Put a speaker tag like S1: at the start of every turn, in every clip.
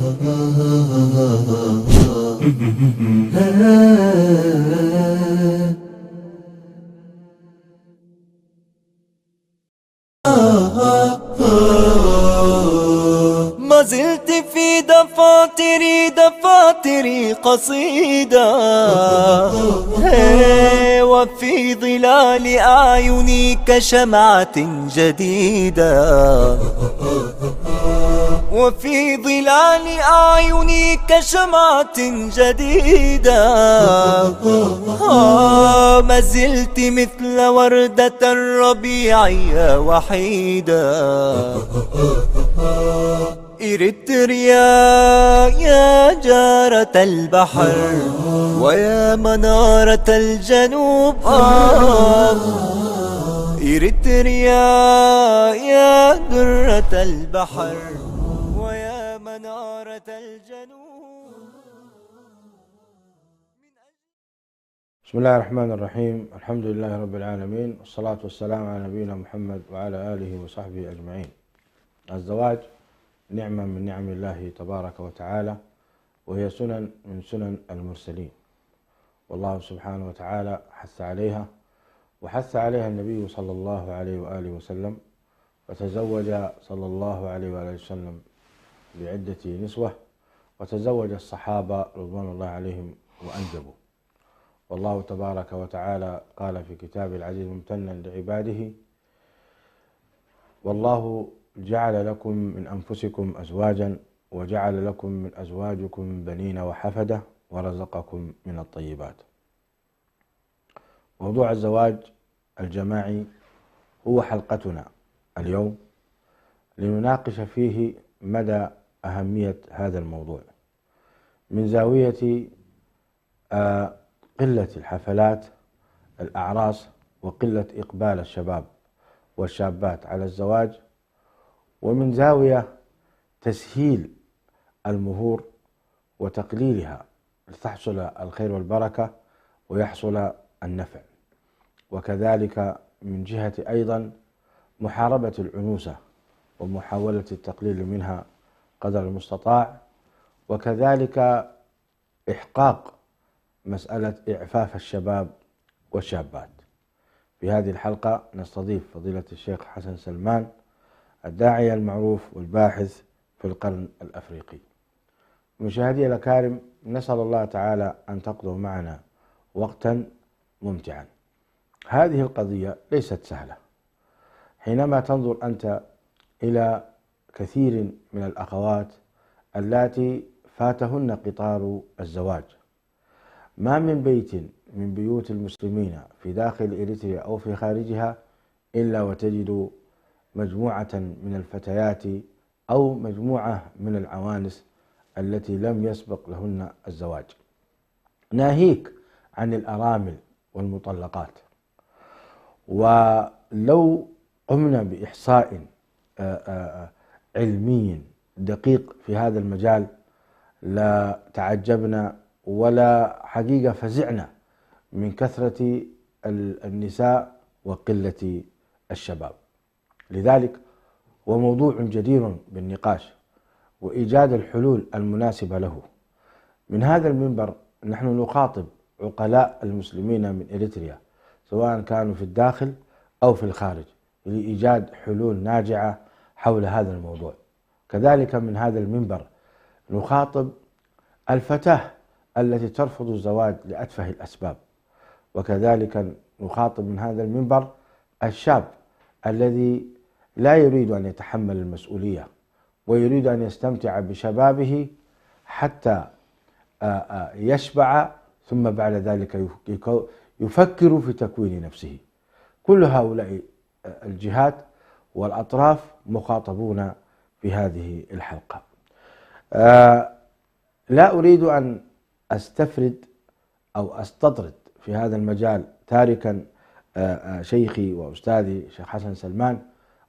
S1: ما زلت في دفاتري قصيدة، وفي ظلال أعيني كشمعة جديدة، وفي ظلال أعيني كشمعة جديدة. ما زلت مثل وردة الربيع وحيدة. إريتريا يا جارة البحر ويا منارة الجنوب، إريتريا يا درة البحر ويا منارة الجنوب.
S2: بسم الله الرحمن الرحيم. الحمد لله رب العالمين، والصلاة والسلام على نبينا محمد وعلى آله وصحبه أجمعين. الزواج نعمة من نعم الله تبارك وتعالى، وهي سنن من سنن المرسلين، والله سبحانه وتعالى حث عليها، وحث عليها النبي صلى الله عليه وآله وسلم، وتزوج صلى الله عليه وآله وسلم بعدة نسوة، وتزوج الصحابة رضوان الله عليهم وأنجبوا. والله تبارك وتعالى قال في كتابه العزيز ممتنا لعباده: والله جعل لكم من أنفسكم أزواجا وجعل لكم من أزواجكم بنين وحفدة ورزقكم من الطيبات. موضوع الزواج الجماعي هو حلقتنا اليوم، لنناقش فيه مدى أهمية هذا الموضوع من زاوية قلة الحفلات الأعراس وقلة إقبال الشباب والشابات على الزواج، ومن زاوية تسهيل المهور وتقليلها لتحصل الخير والبركة ويحصل النفع، وكذلك من جهة أيضا محاربة العنوسة ومحاولة التقليل منها قدر المستطاع، وكذلك إحقاق مسألة إعفاف الشباب والشابات. في هذه الحلقة نستضيف فضيلة الشيخ حسن سلمان، الداعية المعروف والباحث في القرن الأفريقي. مشاهدي الأكارم، نسأل الله تعالى أن تقضوا معنا وقتا ممتعا. هذه القضية ليست سهلة. حينما تنظر أنت إلى كثير من الأخوات اللاتي فاتهن قطار الزواج، ما من بيت من بيوت المسلمين في داخل إريتريا أو في خارجها إلا وتجد مجموعة من الفتيات أو مجموعة من العوانس التي لم يسبق لهن الزواج، ناهيك عن الأرامل والمطلقات. ولو قمنا بإحصاء علمي دقيق في هذا المجال لا تعجبنا ولا حقيقة فزعنا من كثرة النساء وقلة الشباب. لذلك هو موضوع جدير بالنقاش وإيجاد الحلول المناسبة له. من هذا المنبر نحن نخاطب عقلاء المسلمين من إريتريا، سواء كانوا في الداخل أو في الخارج، لإيجاد حلول ناجعة حول هذا الموضوع. كذلك من هذا المنبر نخاطب الفتاة التي ترفض الزواج لأتفه الأسباب، وكذلك نخاطب من هذا المنبر الشاب الذي لا يريد أن يتحمل المسؤولية ويريد أن يستمتع بشبابه حتى يشبع، ثم بعد ذلك يفكر في تكوين نفسه. كل هؤلاء الجهات والأطراف مخاطبون في هذه الحلقة. لا أريد أن أستفرد أو أستطرد في هذا المجال تاركا شيخي وأستاذي الشيخ حسن سلمان،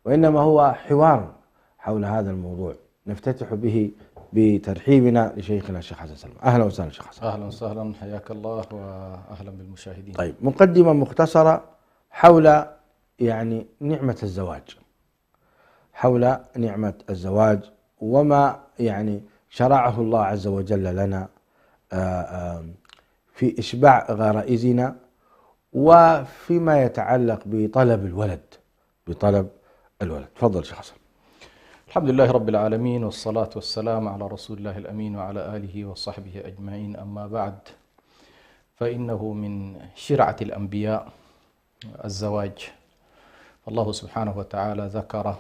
S2: وإنما هو حوار حول هذا الموضوع نفتتح به بترحيبنا لشيخنا الشيخ حسن سلمان. أهلا وسهلا شيخ حسن.
S3: أهلا وسهلا، حياك الله وأهلا بالمشاهدين.
S2: طيب، مقدمة مختصرة حول نعمة الزواج، حول نعمة الزواج وما شرعه الله عز وجل لنا في إشباع غرائزنا وفيما يتعلق بطلب الولد. تفضل شيخ حسن.
S3: الحمد لله رب العالمين، والصلاة والسلام على رسول الله الأمين وعلى آله وصحبه أجمعين. أما بعد، فإنه من شرعة الأنبياء الزواج. الله سبحانه وتعالى ذكر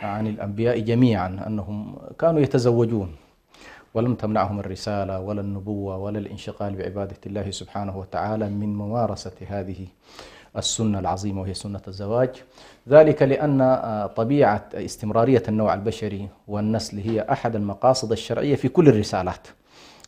S3: عن الأنبياء جميعا أنهم كانوا يتزوجون، ولم تمنعهم الرسالة ولا النبوة ولا الانشغال بعبادة الله سبحانه وتعالى من ممارسة هذه السنة العظيمة وهي سنة الزواج. ذلك لأن طبيعة استمرارية النوع البشري والنسل هي أحد المقاصد الشرعية في كل الرسالات.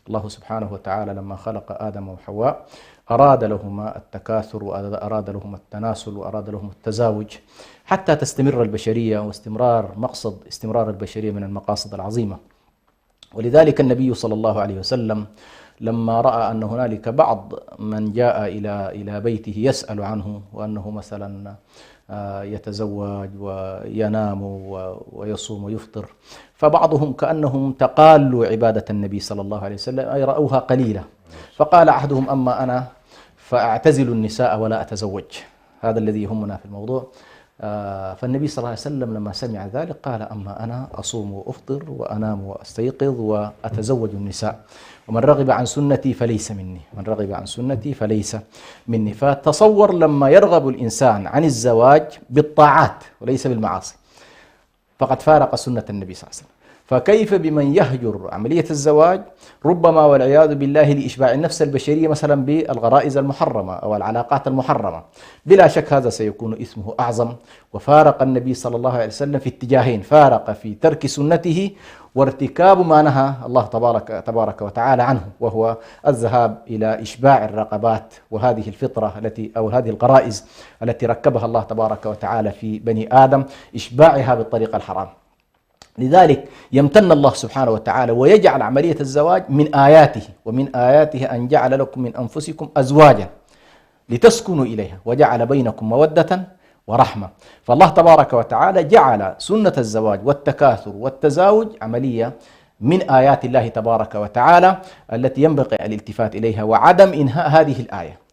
S3: الله سبحانه وتعالى لما خلق آدم وحواء أراد لهما التكاثر وأراد لهما التناسل وأراد لهم التزاوج حتى تستمر البشرية، واستمرار مقصد استمرار البشرية من المقاصد العظيمة. ولذلك النبي صلى الله عليه وسلم لما رأى أن هنالك بعض من جاء إلى بيته يسأل عنه، وأنه مثلا يتزوج وينام ويصوم ويفطر، فبعضهم كأنهم تقالوا عبادة النبي صلى الله عليه وسلم، أي رأوها قليلة. فقال أحدهم: أما أنا فأعتزل النساء ولا أتزوج، هذا الذي يهمنا في الموضوع. فالنبي صلى الله عليه وسلم لما سمع ذلك قال: أما أنا أصوم وأفطر وأنام وأستيقظ وأتزوج النساء، ومن رغب عن سنتي فليس مني، من رغب عن سنتي فليس مني. فتصور لما يرغب الإنسان عن الزواج بالطاعات وليس بالمعاصي فقد فارق سنة النبي صلى الله عليه وسلم، فكيف بمن يهجر عملية الزواج ربما والعياذ بالله لإشباع النفس البشرية مثلا بالغرائز المحرمة أو العلاقات المحرمة؟ بلا شك هذا سيكون إثمه أعظم. وفارق النبي صلى الله عليه وسلم في اتجاهين: فارق في ترك سنته وارتكاب ما نهى الله تبارك وتعالى عنه، وهو الذهاب إلى إشباع الرغبات وهذه الفطرة أو هذه الغرائز التي ركبها الله تبارك وتعالى في بني آدم، إشباعها بالطريقة الحرام. لذلك يمتن الله سبحانه وتعالى ويجعل عملية الزواج من آياته، ومن آياته أن جعل لكم من أنفسكم أزواجا لتسكنوا إليها وجعل بينكم مودة ورحمة. فالله تبارك وتعالى جعل سنة الزواج والتكاثر والتزاوج عملية من آيات الله تبارك وتعالى التي ينبغي الالتفات إليها وعدم إنهاء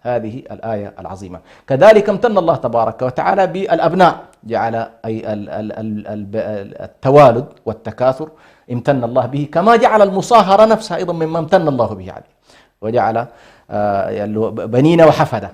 S3: هذه الآية العظيمة. كذلك امتن الله تبارك وتعالى بالأبناء، جعل أي التوالد والتكاثر امتن الله به، كما جعل المصاهرة نفسها أيضا مما امتن الله به عليه، وجعل بنين وحفدة.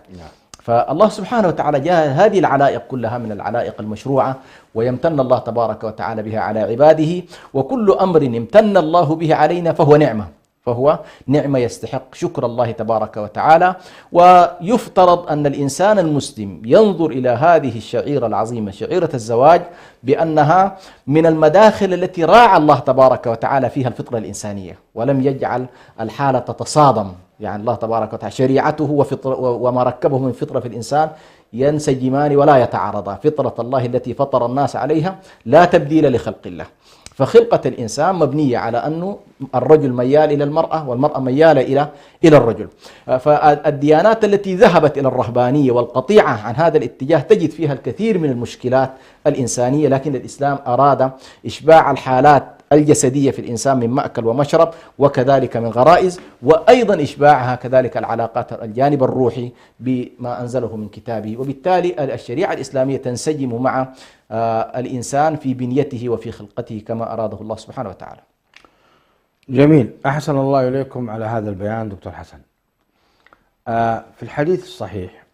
S3: فالله سبحانه وتعالى جاء هذه العلائق كلها من العلائق المشروعة، ويمتن الله تبارك وتعالى بها على عباده. وكل أمر امتن الله به علينا فهو نعمة يستحق شكر الله تبارك وتعالى. ويفترض أن الإنسان المسلم ينظر إلى هذه الشعيرة العظيمة، شعيرة الزواج، بأنها من المداخل التي راعى الله تبارك وتعالى فيها الفطرة الإنسانية، ولم يجعل الحالة تتصادم. يعني الله تبارك وتعالى شريعته وما ركبه من فطرة في الإنسان ينسجمان ولا يتعارضا. فطرة الله التي فطر الناس عليها لا تبديل لخلق الله. فخلقة الإنسان مبنية على أنه الرجل ميال إلى المرأة والمرأة ميالة إلى الرجل. فالديانات التي ذهبت إلى الرهبانية والقطيعة عن هذا الاتجاه تجد فيها الكثير من المشكلات الإنسانية، لكن الإسلام أراد إشباع الحالات الجسدية في الإنسان من مأكل ومشرب، وكذلك من غرائز، وأيضا إشباعها كذلك العلاقات الجانب الروحي بما أنزله من كتابه. وبالتالي الشريعة الإسلامية تنسجم مع الإنسان في بنيته وفي خلقته كما أراده الله سبحانه وتعالى.
S2: جميل، أحسن الله إليكم على هذا البيان دكتور حسن. في الحديث الصحيح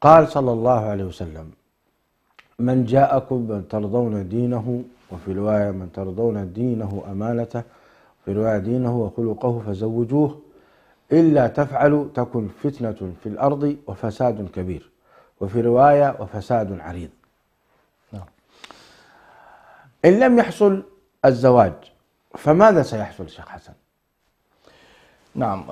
S2: قال صلى الله عليه وسلم: من جاءكم من ترضون دينه، وفي رواية من ترضون دينه أمانته، في رواية دينه وخلقه فزوجوه، إلا تفعلوا تكن فتنة في الأرض وفساد كبير، وفي رواية وفساد عريض. إن لم يحصل الزواج فماذا سيحصل شيخ حسن؟
S3: نعم،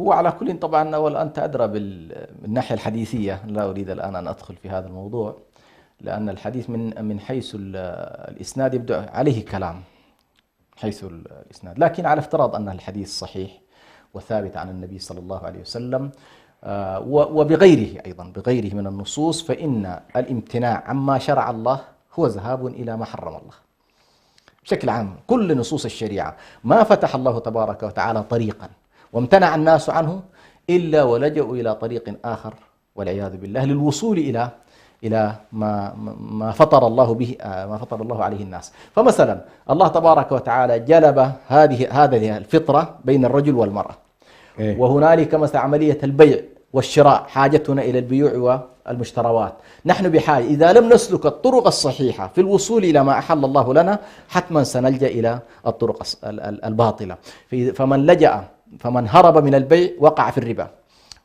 S3: هو على كل طبعا، وأنت أدرى بالناحية الحديثية، لا أريد الآن أن أدخل في هذا الموضوع، لأن الحديث من حيث الإسناد يبدأ عليه كلام حيث الإسناد، لكن على افتراض أن الحديث صحيح وثابت عن النبي صلى الله عليه وسلم وبغيره أيضا بغيره من النصوص، فإن الامتناع عما شرع الله هو ذهاب إلى ما حرم الله. بشكل عام كل نصوص الشريعة ما فتح الله تبارك وتعالى طريقا وامتنع الناس عنه إلا ولجأوا إلى طريق آخر والعياذ بالله للوصول إلى ما فطر الله به ما فطر الله عليه الناس. فمثلا الله تبارك وتعالى جلب هذه الفطرة بين الرجل والمرأة، وهنالك مثلا عملية البيع والشراء، حاجتنا إلى البيوع والمشتروات. نحن بحاجة إذا لم نسلك الطرق الصحيحة في الوصول إلى ما أحل الله لنا حتما سنلجأ إلى الطرق الباطلة. فمن هرب من البيع وقع في الربا،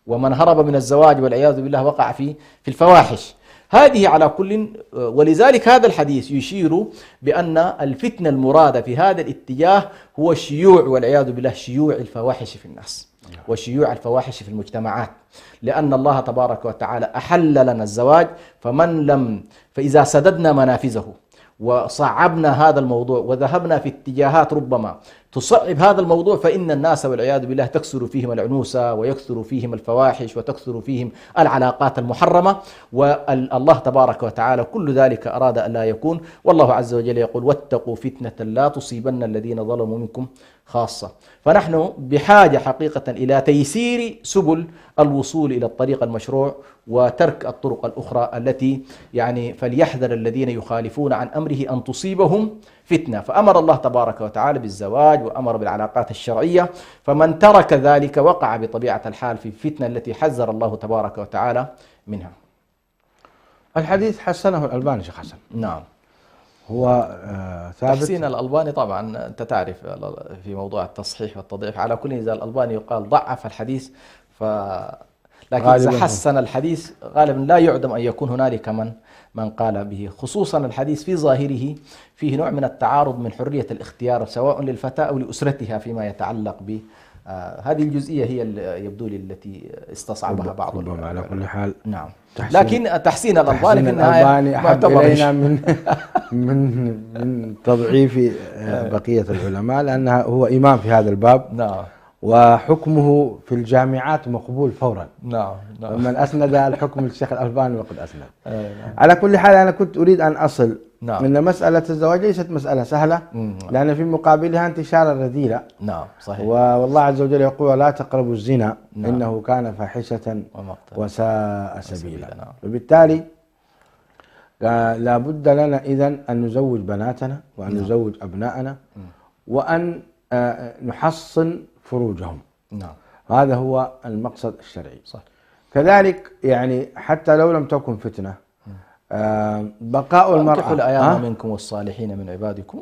S3: ومن هرب من الزواج والعياذ بالله وقع في الفواحش. هذه على كل، ولذلك هذا الحديث يشير بأن الفتنة المرادة في هذا الاتجاه هو الشيوع والعياذ بالله، شيوع الفواحش في الناس وشيوع الفواحش في المجتمعات، لأن الله تبارك وتعالى أحل لنا الزواج. فإذا سددنا منافذه وصعبنا هذا الموضوع وذهبنا في اتجاهات ربما تصعب هذا الموضوع، فإن الناس والعياذ بالله تكثر فيهم العنوسة ويكثر فيهم الفواحش وتكثر فيهم العلاقات المحرمة، والله تبارك وتعالى كل ذلك أراد أن لا يكون. والله عز وجل يقول: واتقوا فتنة لا تصيبن الذين ظلموا منكم خاصة. فنحن بحاجة حقيقة إلى تيسير سبل الوصول إلى الطريق المشروع وترك الطرق الأخرى التي فليحذر الذين يخالفون عن أمره أن تصيبهم فتنة. فأمر الله تبارك وتعالى بالزواج وأمر بالعلاقات الشرعية، فمن ترك ذلك وقع بطبيعة الحال في الفتنة التي حذر الله تبارك وتعالى منها.
S2: الحديث حسنه الألباني شيخ حسن.
S3: نعم،
S2: هو ثابت.
S3: تحسين الألباني طبعا أنت تعرف في موضوع التصحيح والتضعيف، على كل إذا الألباني يقال ضعف الحديث لكن إذا حسن الحديث غالبا لا يعدم أن يكون هنالك من قال به، خصوصا الحديث في ظاهره فيه نوع من التعارض من حرية الاختيار سواء للفتاة أو لأسرتها فيما يتعلق به. هذه الجزئية هي يبدو لي التي استصعبها بعض
S2: العلماء. على كل حال
S3: نعم، لكن تحسين الألباني في النهاية
S2: أحب إلينا من تضعيف بقية العلماء، لأنه هو إمام في هذا الباب.
S3: نعم،
S2: وحكمه في الجامعات مقبول فورا.
S3: نعم.
S2: من أسند الحكم للشيخ الألباني وقد أسند. على كل حال أنا كنت أريد أن أصل من مسألة الزواج ليست مسألة سهلة، لأن في مقابلها انتشار الرذيلة.
S3: نعم، صحيح. والله
S2: عز وجل يقول: لا تقربوا الزنا إنه كان فاحشة وساء سبيلا. وبالتالي لا بد لنا إذن أن نزوج بناتنا وأن نزوج أبناءنا وأن نحصن فروجهم.
S3: نعم،
S2: هذا هو المقصد الشرعي.
S3: صح.
S2: كذلك حتى لو لم تكن فتنة، بقاء المرأة.
S3: الأيام منكم والصالحين من عبادكم،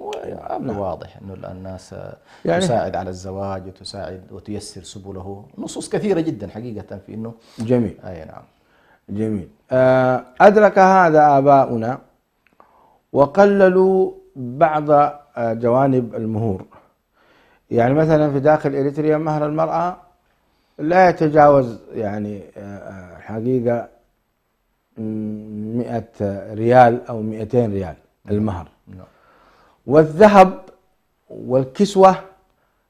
S3: واضح أنه الناس تساعد على الزواج وتساعد وتيسر سبله. نصوص كثيرة جدا حقيقة في أنه
S2: جميل.
S3: أي نعم،
S2: جميل. أدرك هذا آباؤنا وقللوا بعض جوانب المهور. مثلا في داخل إريتريا مهر المرأة لا يتجاوز حقيقة 100 ريال أو 200 ريال المهر. والذهب والكسوة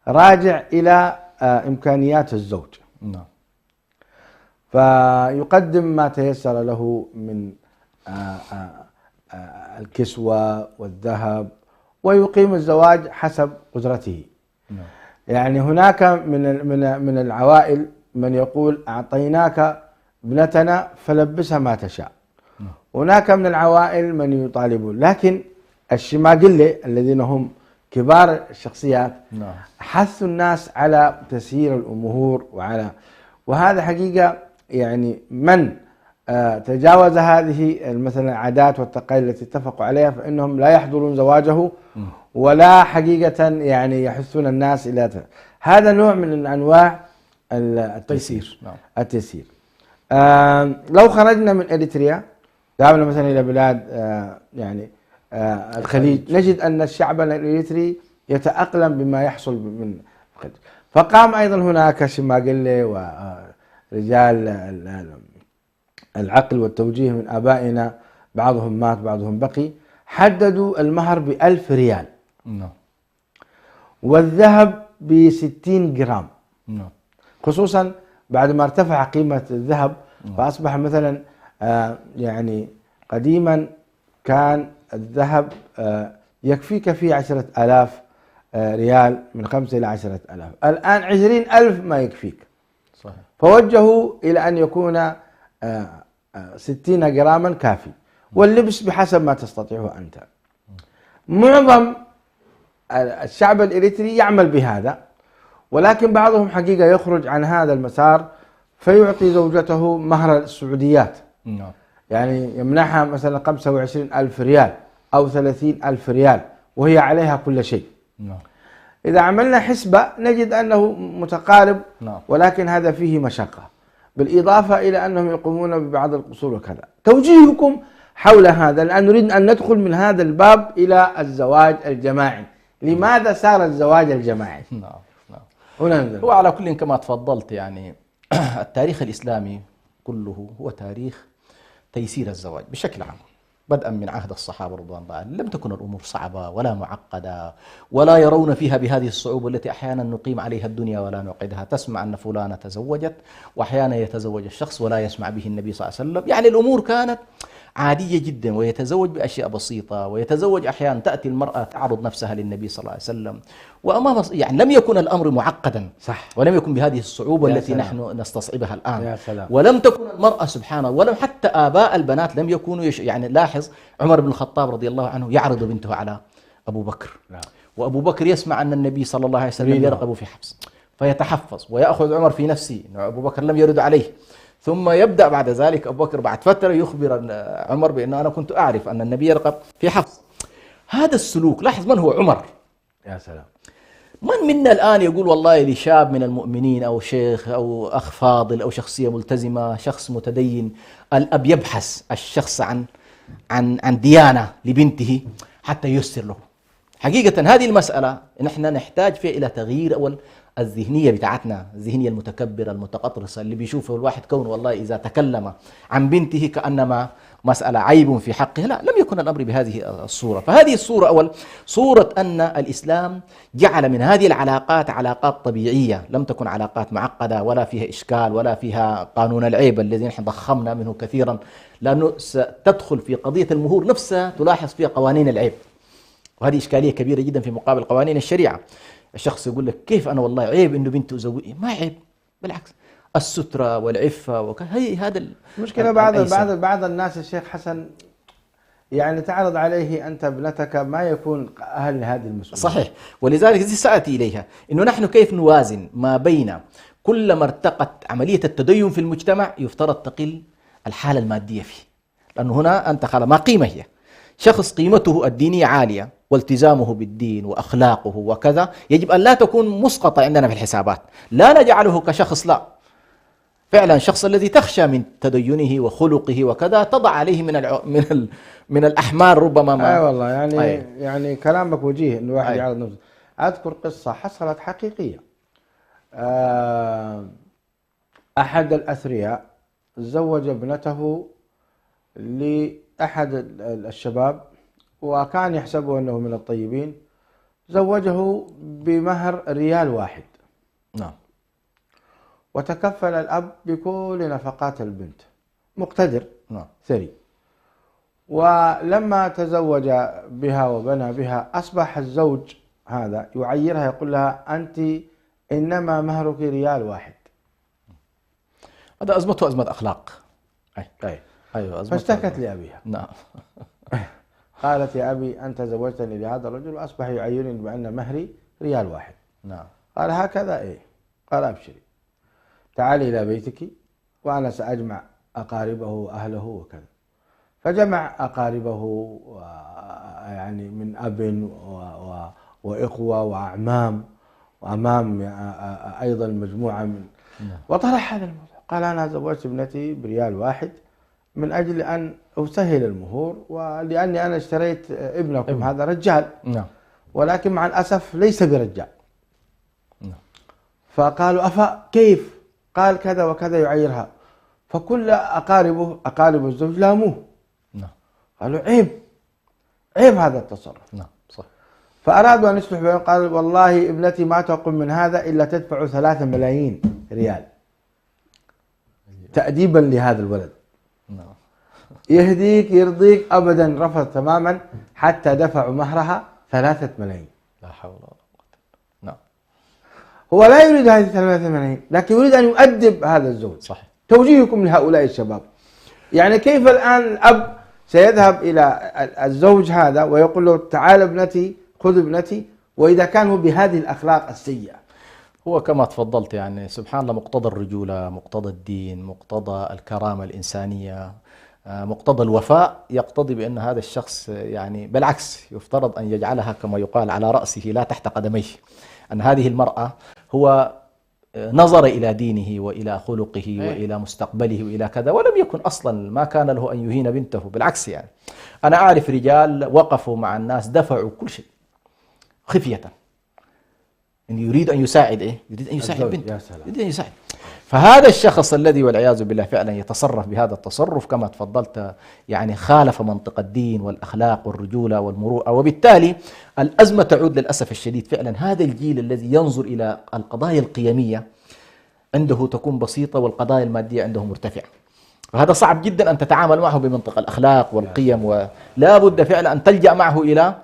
S2: راجع إلى إمكانيات الزوج. فيقدم ما تيسر له من الكسوة والذهب، ويقيم الزواج حسب قدرته. هناك من العوائل من يقول: أعطيناك ابنتنا فلبسها ما تشاء. هناك من العوائل من يطالبون، لكن الشماغلة الذين هم كبار الشخصيات حثوا الناس على تسيير الأمور وهذا حقيقة من تجاوز هذه مثلا العادات والتقاليد التي اتفقوا عليها فإنهم لا يحضرون زواجه ولا حقيقة يحثون الناس إلى هذا نوع من أنواع التيسير. التيسير. لو خرجنا من إريتريا ذهبنا مثلا إلى بلاد الخليج، نجد أن الشعب الإريتري يتأقلم بما يحصل من الخليج. فقام أيضا هناك شماغلة ورجال العقل والتوجيه من آبائنا، بعضهم مات بعضهم بقي، حددوا المهر ب1000 ريال والذهب ب60 جرام، خصوصا بعد ما ارتفع قيمة الذهب. فأصبح مثلا قديما كان الذهب يكفيك فيه 10,000 ريال، من 5 إلى 10,000. الآن 20,000 ما يكفيك،
S3: صحيح.
S2: فوجهوا إلى أن يكون 60 جراما كافي، واللبس بحسب ما تستطيعه أنت. معظم الشعب الإريتري يعمل بهذا، ولكن بعضهم حقيقة يخرج عن هذا المسار فيعطي زوجته مهر السعوديات،
S3: نعم.
S2: يعني يمنحها مثلا 25,000 ريال أو 30,000 ريال وهي عليها كل شيء.
S3: نعم.
S2: إذا عملنا حسبة نجد أنه متقارب،
S3: نعم.
S2: ولكن هذا فيه مشقة، بالإضافة إلى أنهم يقومون ببعض القصور وكذا. توجيهكم حول هذا، لأن نريد أن ندخل من هذا الباب إلى الزواج الجماعي. لماذا صار الزواج الجماعي؟
S3: نعم.
S2: هنا
S3: هو على كل كما تفضلت، يعني التاريخ الإسلامي كله هو تاريخ تيسير الزواج بشكل عام، بدءا من عهد الصحابة رضوان الله عنهم. لم تكن الأمور صعبة ولا معقدة، ولا يرون فيها بهذه الصعوبة التي أحيانا نقيم عليها الدنيا ولا نعقدها. تسمع أن فلانة تزوجت، وأحيانا يتزوج الشخص ولا يسمع به النبي صلى الله عليه وسلم. يعني الأمور كانت عادية جدا، ويتزوج بأشياء بسيطة، ويتزوج أحيانا تأتي المرأة تعرض نفسها للنبي صلى الله عليه وسلم، وأمام يعني لم يكن الأمر معقدا،
S2: صح،
S3: ولم يكن بهذه الصعوبة التي
S2: سلام.
S3: نحن نستصعبها الآن.
S2: يا سلام.
S3: ولم تكن المرأة سبحانه، ولم حتى آباء البنات لم يكونوا يعني لاحظ عمر بن الخطاب رضي الله عنه يعرض بنته على أبو بكر، وأبو بكر يسمع أن النبي صلى الله عليه وسلم يرغب في حفص فيتحفظ، ويأخذ عمر في نفسه أنه أبو بكر لم يرد عليه. ثم يبدأ بعد ذلك أبو بكر بعد فترة يخبر عمر بأنه أنا كنت أعرف أن النبي يرغب في حفص. هذا السلوك، لاحظ من هو عمر.
S2: يا سلام.
S3: من منا الآن يقول والله لشاب من المؤمنين أو شيخ أو أخ فاضل أو شخصية ملتزمة، شخص متدين، الأب يبحث الشخص عن ديانة لبنته حتى ييسر له. حقيقة هذه المسألة نحن نحتاج فيها إلى تغيير أول الذهنية بتاعتنا، الذهنية المتكبرة المتقطرسة اللي بيشوفه الواحد كون والله إذا تكلم عن بنته كأنما مسألة عيب في حقه. لا، لم يكن الأمر بهذه الصورة. فهذه الصورة أول صورة أن الإسلام جعل من هذه العلاقات علاقات طبيعية، لم تكن علاقات معقدة ولا فيها إشكال ولا فيها قانون العيب الذي نحن ضخمنا منه كثيرا، لأنه ستدخل في قضية المهور نفسها تلاحظ فيها قوانين العيب، وهذه إشكالية كبيرة جدا في مقابل قوانين الشريعة. الشخص يقول لك كيف أنا والله عيب إنه بنته زوجي؟ ما عيب، بالعكس السترة والعفة هي هذا
S2: المشكلة. بعض الناس الشيخ حسن يعني تعرض عليه أنت ابنتك ما يكون أهل لهذه المسؤولية.
S3: صحيح، ولذلك سأتي إليها إنه نحن كيف نوازن ما بين كلما ارتقت عملية التدين في المجتمع يفترض تقل الحالة المادية فيه، لأنه هنا أنت خلا ما قيمة هي شخص قيمته الدينية عالية والتزامه بالدين وأخلاقه وكذا يجب أن لا تكون مسقطة عندنا في الحسابات، لا نجعله كشخص، لا فعلا الشخص الذي تخشى من تدينه وخلقه وكذا تضع عليه من الأحمال ربما ما.
S2: والله يعني كلامك وجيه إنه واحد يعرض نفسه. أذكر قصة حصلت حقيقية. أحد الأثرياء زوج ابنته لأحد الشباب وكان يحسبه أنه من الطيبين، زوجه بمهر ريال واحد.
S3: نعم.
S2: وتكفل الأب بكل نفقات البنت، مقتدر.
S3: نعم.
S2: ثري. ولما تزوج بها وبنى بها أصبح الزوج هذا يعيرها، يقول لها أنت إنما مهرك ريال واحد.
S3: هذا أزمته أزمة أخلاق.
S2: أيوة فاشتكت لأبيها.
S3: نعم.
S2: قالت يا أبي أنت زوجتني لهذا الرجل وأصبح يعيرني بأن مهري ريال واحد.
S3: نعم.
S2: قال هكذا؟ إيه. قال أبشري، تعالي إلى بيتك وأنا سأجمع أقاربه وأهله وكذا. فجمع أقاربه يعني من أب وإخوة وأعمام أيضا مجموعة من وطرح هذا الموضوع. قال أنا زوجت ابنتي بريال واحد من أجل أن أسهل المهور، ولأني أنا اشتريت ابنكم هذا رجال.
S3: نعم.
S2: ولكن مع الأسف ليس برجال. نعم. فقالوا كيف؟ قال كذا وكذا يعيرها. فكل أقارب الزوج لاموه.
S3: نعم.
S2: قالوا عيب هذا التصرف.
S3: نعم. صح.
S2: فأرادوا أن يصلحوا بينهم. قال والله ابنتي ما تقوم من هذا إلا تدفع 3 ملايين ريال تأديبا لهذا الولد.
S3: نعم.
S2: يهديك يرضيك أبدا. رفض تماما حتى دفعوا مهرها 3 ملايين.
S3: لا حول ولا قوة. نعم.
S2: هو لا يريد هذه 3 ملايين، لكن يريد أن يؤدب هذا الزوج.
S3: صحيح.
S2: توجيهكم لهؤلاء الشباب، يعني كيف الآن الأب سيذهب إلى الزوج هذا ويقول له تعال ابنتي، خذ ابنتي، وإذا كانوا بهذه الأخلاق السيئة؟
S3: هو كما تفضلت يعني سبحان الله، مقتضى الرجولة، مقتضى الدين، مقتضى الكرامة الإنسانية، مقتضى الوفاء، يقتضي بأن هذا الشخص يعني بالعكس يفترض أن يجعلها كما يقال على رأسه لا تحت قدميه. أن هذه المرأة هو نظر إلى دينه وإلى خلقه وإلى مستقبله وإلى كذا، ولم يكن أصلا ما كان له أن يهين بنته، بالعكس. يعني أنا أعرف رجال وقفوا مع الناس دفعوا كل شيء خفية، إن يريد أن يساعد يريد أن يساعد بنته، يريد أن يساعد. فهذا الشخص الذي والعياذ بالله فعلا يتصرف بهذا التصرف كما تفضلت، يعني خالف منطق الدين والأخلاق والرجولة والمروءة، وبالتالي الأزمة تعود للأسف الشديد فعلا هذا الجيل الذي ينظر إلى القضايا القيمية عنده تكون بسيطة والقضايا المادية عنده مرتفعة. وهذا صعب جدا أن تتعامل معه بمنطق الأخلاق والقيم، ولا بد فعلا أن تلجأ معه إلى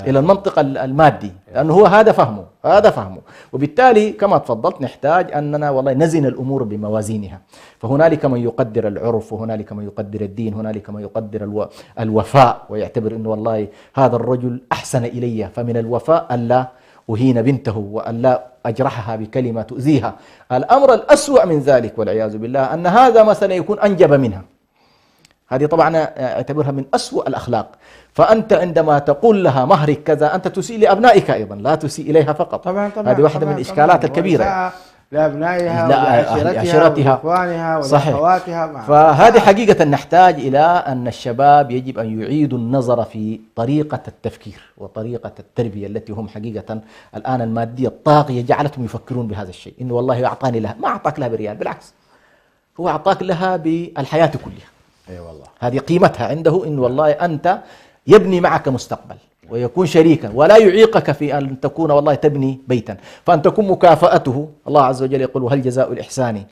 S3: المنطق المادي، لأنه هو هذا فهمه. وبالتالي كما تفضلت نحتاج أننا والله نزن الأمور بموازينها. فهنالك من يقدر العرف، وهنالك من يقدر الدين، هنالك من يقدر الوفاء ويعتبر أنه والله هذا الرجل أحسن إلي، فمن الوفاء ألا أهين بنته وألا أجرحها بكلمة تؤذيها. الأمر الأسوأ من ذلك والعياذ بالله أن هذا مثلا يكون أنجب منها. هذه طبعا أعتبرها من أسوأ الأخلاق. فأنت عندما تقول لها مهرك كذا أنت تسيء لأبنائك أيضا، لا تسيء إليها فقط.
S2: طبعا
S3: هذه واحدة من الإشكالات الكبيرة
S2: لأبنائها
S3: لعشيرتها
S2: وإخوانها
S3: صحيح.
S2: وأخواتها.
S3: فهذه حقيقة نحتاج إلى أن الشباب يجب أن يعيدوا النظر في طريقة التفكير وطريقة التربية التي هم حقيقة الآن المادية الطاغية جعلتهم يفكرون بهذا الشيء، إنه والله أعطاني لها، ما أعطاك لها بريال، بالعكس هو أعطاك لها بالحياة كلها.
S2: أي والله.
S3: هذه قيمتها عنده، إن والله أنت يبني معك مستقبل ويكون شريكا، ولا يعيقك في أن تكون والله تبني بيتا، فأن تكون مكافأته. الله عز وجل يقول هل جزاء الإحسان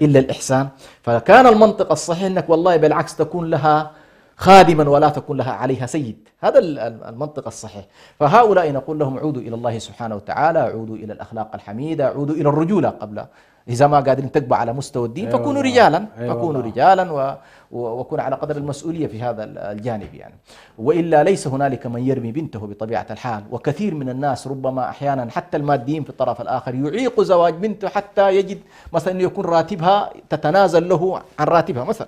S3: إلا الإحسان. فكان المنطق الصحيح أنك والله بالعكس تكون لها خادما ولا تكون لها عليها سيد، هذا المنطق الصحيح. فهؤلاء نقول لهم عودوا إلى الله سبحانه وتعالى، عودوا إلى الأخلاق الحميدة، عودوا إلى الرجولة قبل، إذا ما قادرين تقبوا على مستوى الدين فكونوا رجالا، فكونوا رجالا وكونوا على قدر المسؤولية في هذا الجانب يعني. وإلا ليس هنالك من يرمي بنته بطبيعة الحال. وكثير من الناس ربما أحيانا حتى الماديين في الطرف الآخر يعيق زواج بنته حتى يجد مثلا أنه يكون راتبها تتنازل له عن راتبها مثلا.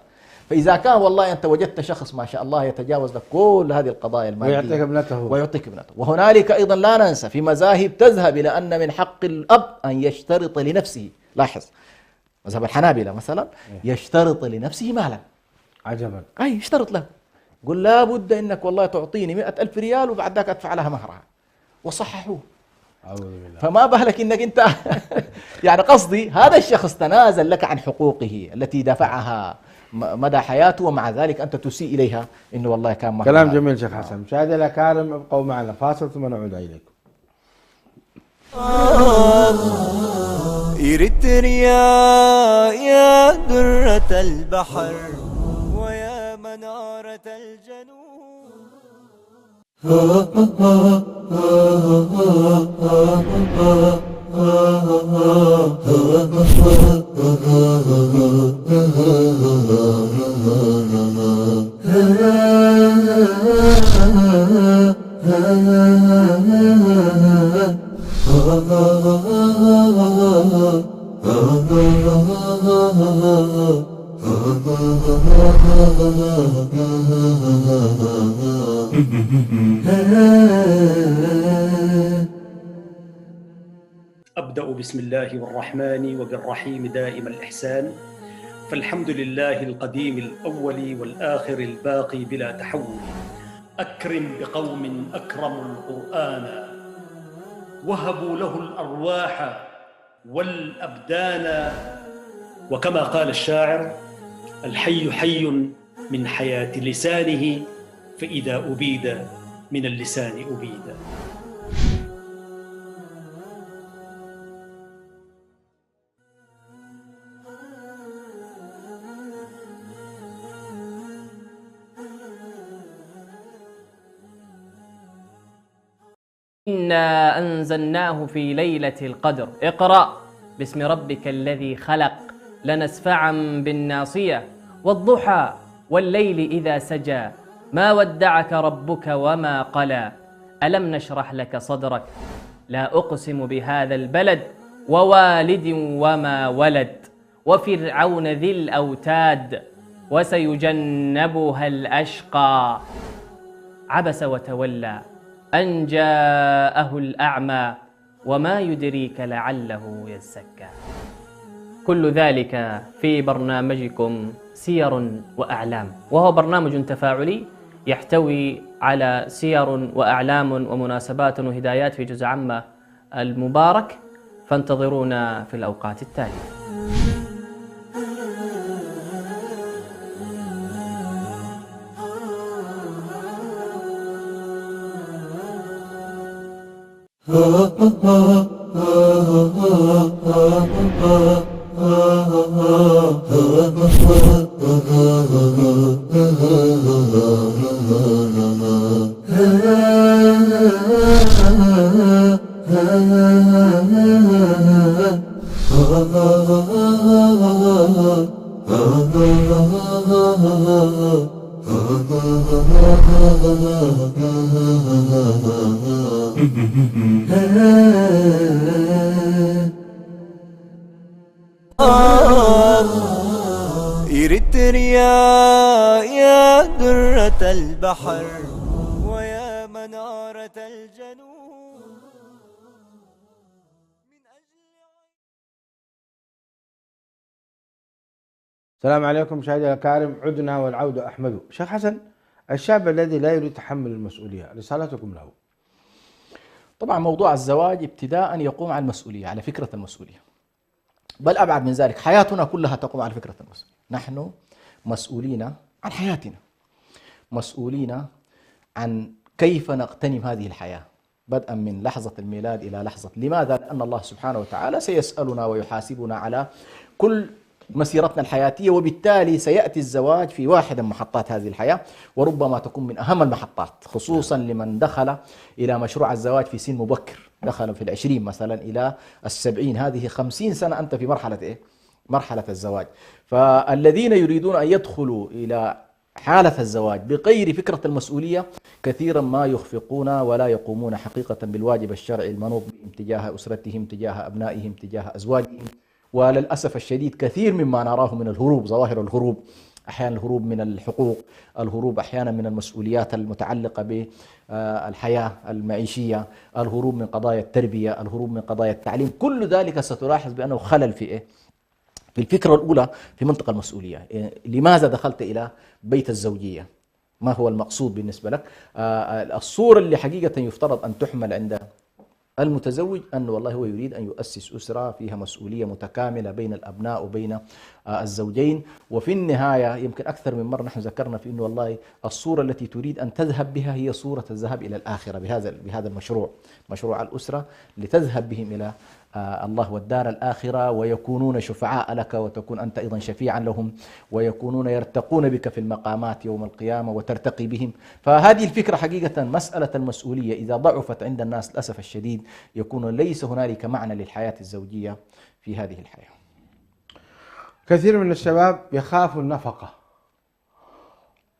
S3: فإذا كان والله أنت وجدت شخص ما شاء الله يتجاوز لك كل هذه القضايا المادية ويعطيك ابنته. وهنالك أيضا لا ننسى في مذاهب تذهب إلى أن من حق الأب أن يشترط لنفسه، لاحظ مذهب الحنابلة مثلا يشترط لنفسه مالا
S2: عجبا،
S3: أي يشترط له، قل لا بد إنك والله تعطيني 100,000 ريال وبعد ذاك أدفع لها مهرها، وصححوه. فما بالك إنك أنت يعني قصدي هذا الشخص تنازل لك عن حقوقه التي دفعها مدى حياته، ومع ذلك أنت تسيء إليها إنه والله كان مهرها.
S2: كلام جميل شيخ حسن. مشاهدينا الأكارم ابقوا معنا فاصل ثم نعود إليكم.
S1: إريتريا يا درة البحر ويا منارة الجنوب.
S4: أبدأ بسم الله والرحمن وبالرحيم دائم الإحسان. فالحمد لله القديم الأول والآخر الباقي بلا تحول. أكرم بقوم أكرموا القرآن وهبوا له الأرواح والأبدان. وكما قال الشاعر: الحي حي من حياة لسانه، فإذا أبيد من اللسان أبيد.
S5: إنا أنزلناه في ليلة القدر اقرأ باسم ربك الذي خلق لنسفعا بالناصية والضحى والليل إذا سجى ما ودعك ربك وما قلى ألم نشرح لك صدرك لا أقسم بهذا البلد ووالد وما ولد وفرعون ذي الأوتاد وسيجنبها الأشقى عبس وتولى أن جاءه الأعمى وما يدريك لعله يزكى. كل ذلك في برنامجكم سير وأعلام، وهو برنامج تفاعلي يحتوي على سير وأعلام ومناسبات وهدايات في جزء عامة المبارك، فانتظرونا في الأوقات التالية.
S1: إريتريا يا درة البحر ويا منارة الجنوب.
S2: السلام عليكم مشاهدينا الكرام، عدنا والعود أحمد. شيخ حسن، الشاب الذي لا يريد تحمل المسؤولية، رسالتكم له؟
S3: طبعا موضوع الزواج ابتداء يقوم على المسؤولية، على فكرة المسؤولية، بل أبعد من ذلك، حياتنا كلها تقوم على فكرة المسؤولية. نحن مسؤولين عن حياتنا، مسؤولين عن كيف نغتنم هذه الحياة بدءا من لحظة الميلاد إلى لحظة. لماذا؟ لأن الله سبحانه وتعالى سيسألنا ويحاسبنا على كل مسيرتنا الحياتية، وبالتالي سيأتي الزواج في واحدة من محطات هذه الحياة، وربما تكون من أهم المحطات، خصوصا لمن دخل إلى مشروع الزواج في سن مبكر، دخل في 20 مثلا إلى 70، هذه 50 سنة أنت في مرحلة إيه؟ مرحلة الزواج. فالذين يريدون أن يدخلوا إلى حالة الزواج بغير فكرة المسؤولية كثيرا ما يخفقون ولا يقومون حقيقة بالواجب الشرعي المنوط بهم تجاه أسرتهم، تجاه أبنائهم، تجاه أزواجهم. وللأسف الشديد كثير مما نراه من الهروب، ظواهر الهروب، أحيانا الهروب من الحقوق، الهروب أحيانا من المسؤوليات المتعلقة بالحياة المعيشية، الهروب من قضايا التربية، الهروب من قضايا التعليم، كل ذلك ستلاحظ بأنه خلل في إيه؟ في الفكرة الأولى في منطقة المسؤولية. لماذا دخلت إلى بيت الزوجية؟ ما هو المقصود بالنسبة لك؟ الصورة اللي حقيقة يفترض أن تحمل عند المتزوج أنه والله هو يريد أن يؤسس أسرة فيها مسؤولية متكاملة بين الأبناء وبين الزوجين. وفي النهاية يمكن أكثر من مرة نحن ذكرنا في أنه والله الصورة التي تريد أن تذهب بها هي صورة الذهاب إلى الآخرة بهذا المشروع، مشروع الأسرة، لتذهب بهم إلى الله والدار الآخرة، ويكونون شفعاء لك وتكون أنت أيضا شفيعا لهم، ويكونون يرتقون بك في المقامات يوم القيامة وترتقي بهم. فهذه الفكرة حقيقة مسألة المسؤولية إذا ضعفت عند الناس للأسف الشديد يكون ليس هنالك معنى للحياة الزوجية في هذه الحياة.
S2: كثير من الشباب يخاف النفقة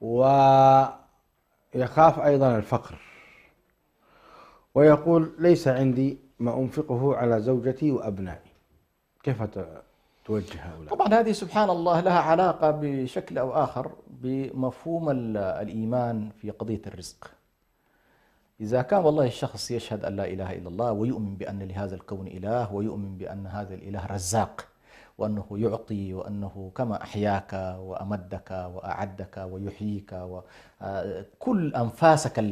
S2: ويخاف أيضا الفقر، ويقول ليس عندي ما أنفقه على زوجتي وأبنائي. كيف توجه هؤلاء؟
S3: طبعا هذه سبحان الله لها علاقة بشكل أو آخر بمفهوم الإيمان في قضية الرزق. إذا كان والله الشخص يشهد أن لا إله إلا الله ويؤمن بأن لهذا الكون إله، ويؤمن بأن هذا الإله رزاق، وأنه يعطي، وأنه كما أحياك وأمدك وأعدك ويحييك، وكل أنفاسك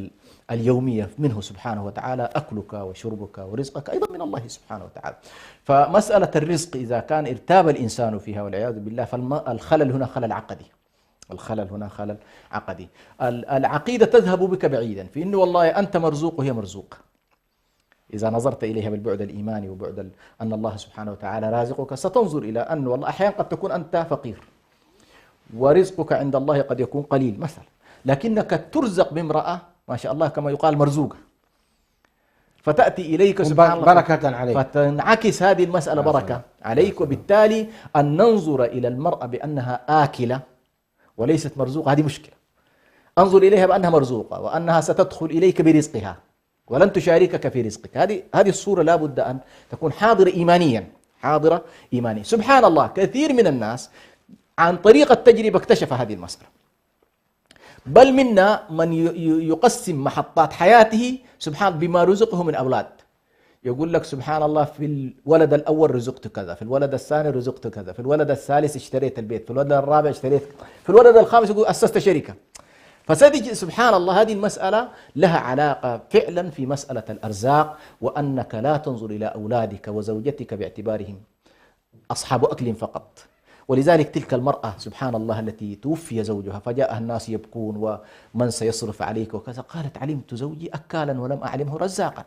S3: اليومية منه سبحانه وتعالى، أكلك وشربك ورزقك أيضا من الله سبحانه وتعالى. فمسألة الرزق إذا كان ارتاب الإنسان فيها والعياذ بالله فالخلل هنا خلل عقدي، الخلل هنا خلل عقدي. العقيدة تذهب بك بعيدا في أنه والله أنت مرزوق وهي مرزوق، إذا نظرت إليها بالبعد الإيماني وبعد أن الله سبحانه وتعالى رازقك ستنظر إلى أن والله أحيانا قد تكون أنت فقير ورزقك عند الله قد يكون قليل مثلا، لكنك ترزق بامرأة ما شاء الله كما يقال مرزوقة. فتأتي إليك سبحان الله
S2: بركة عليك،
S3: فتنعكس هذه المسألة بركة عليك، وبالتالي أن ننظر إلى المرأة بأنها آكلة وليست مرزوقة هذه مشكلة. انظر إليها بأنها مرزوقة وأنها ستدخل إليك برزقها ولن تشاركك في رزقك. هذه الصورة لا بد أن تكون حاضرة إيمانيا، حاضرة إيمانيا. سبحان الله كثير من الناس عن طريق التجربة اكتشف هذه المسألة، بل منا من يقسم محطات حياته سبحان بما رزقه من أولاد. يقول لك سبحان الله في الولد الأول رزقت كذا، في الولد الثاني رزقت كذا، في الولد الثالث اشتريت البيت، في الولد الرابع اشتريت، في الولد الخامس يقول أسست شركة. فسادج سبحان الله هذه المسألة لها علاقة فعلا في مسألة الأرزاق، وأنك لا تنظر إلى أولادك وزوجتك باعتبارهم أصحاب أكل فقط. ولذلك تلك المرأة سبحان الله التي توفي زوجها فجاءها الناس يبكون ومن سيصرف عليك وكذا، قالت علمت زوجي أكالا ولم أعلمه رزاقا،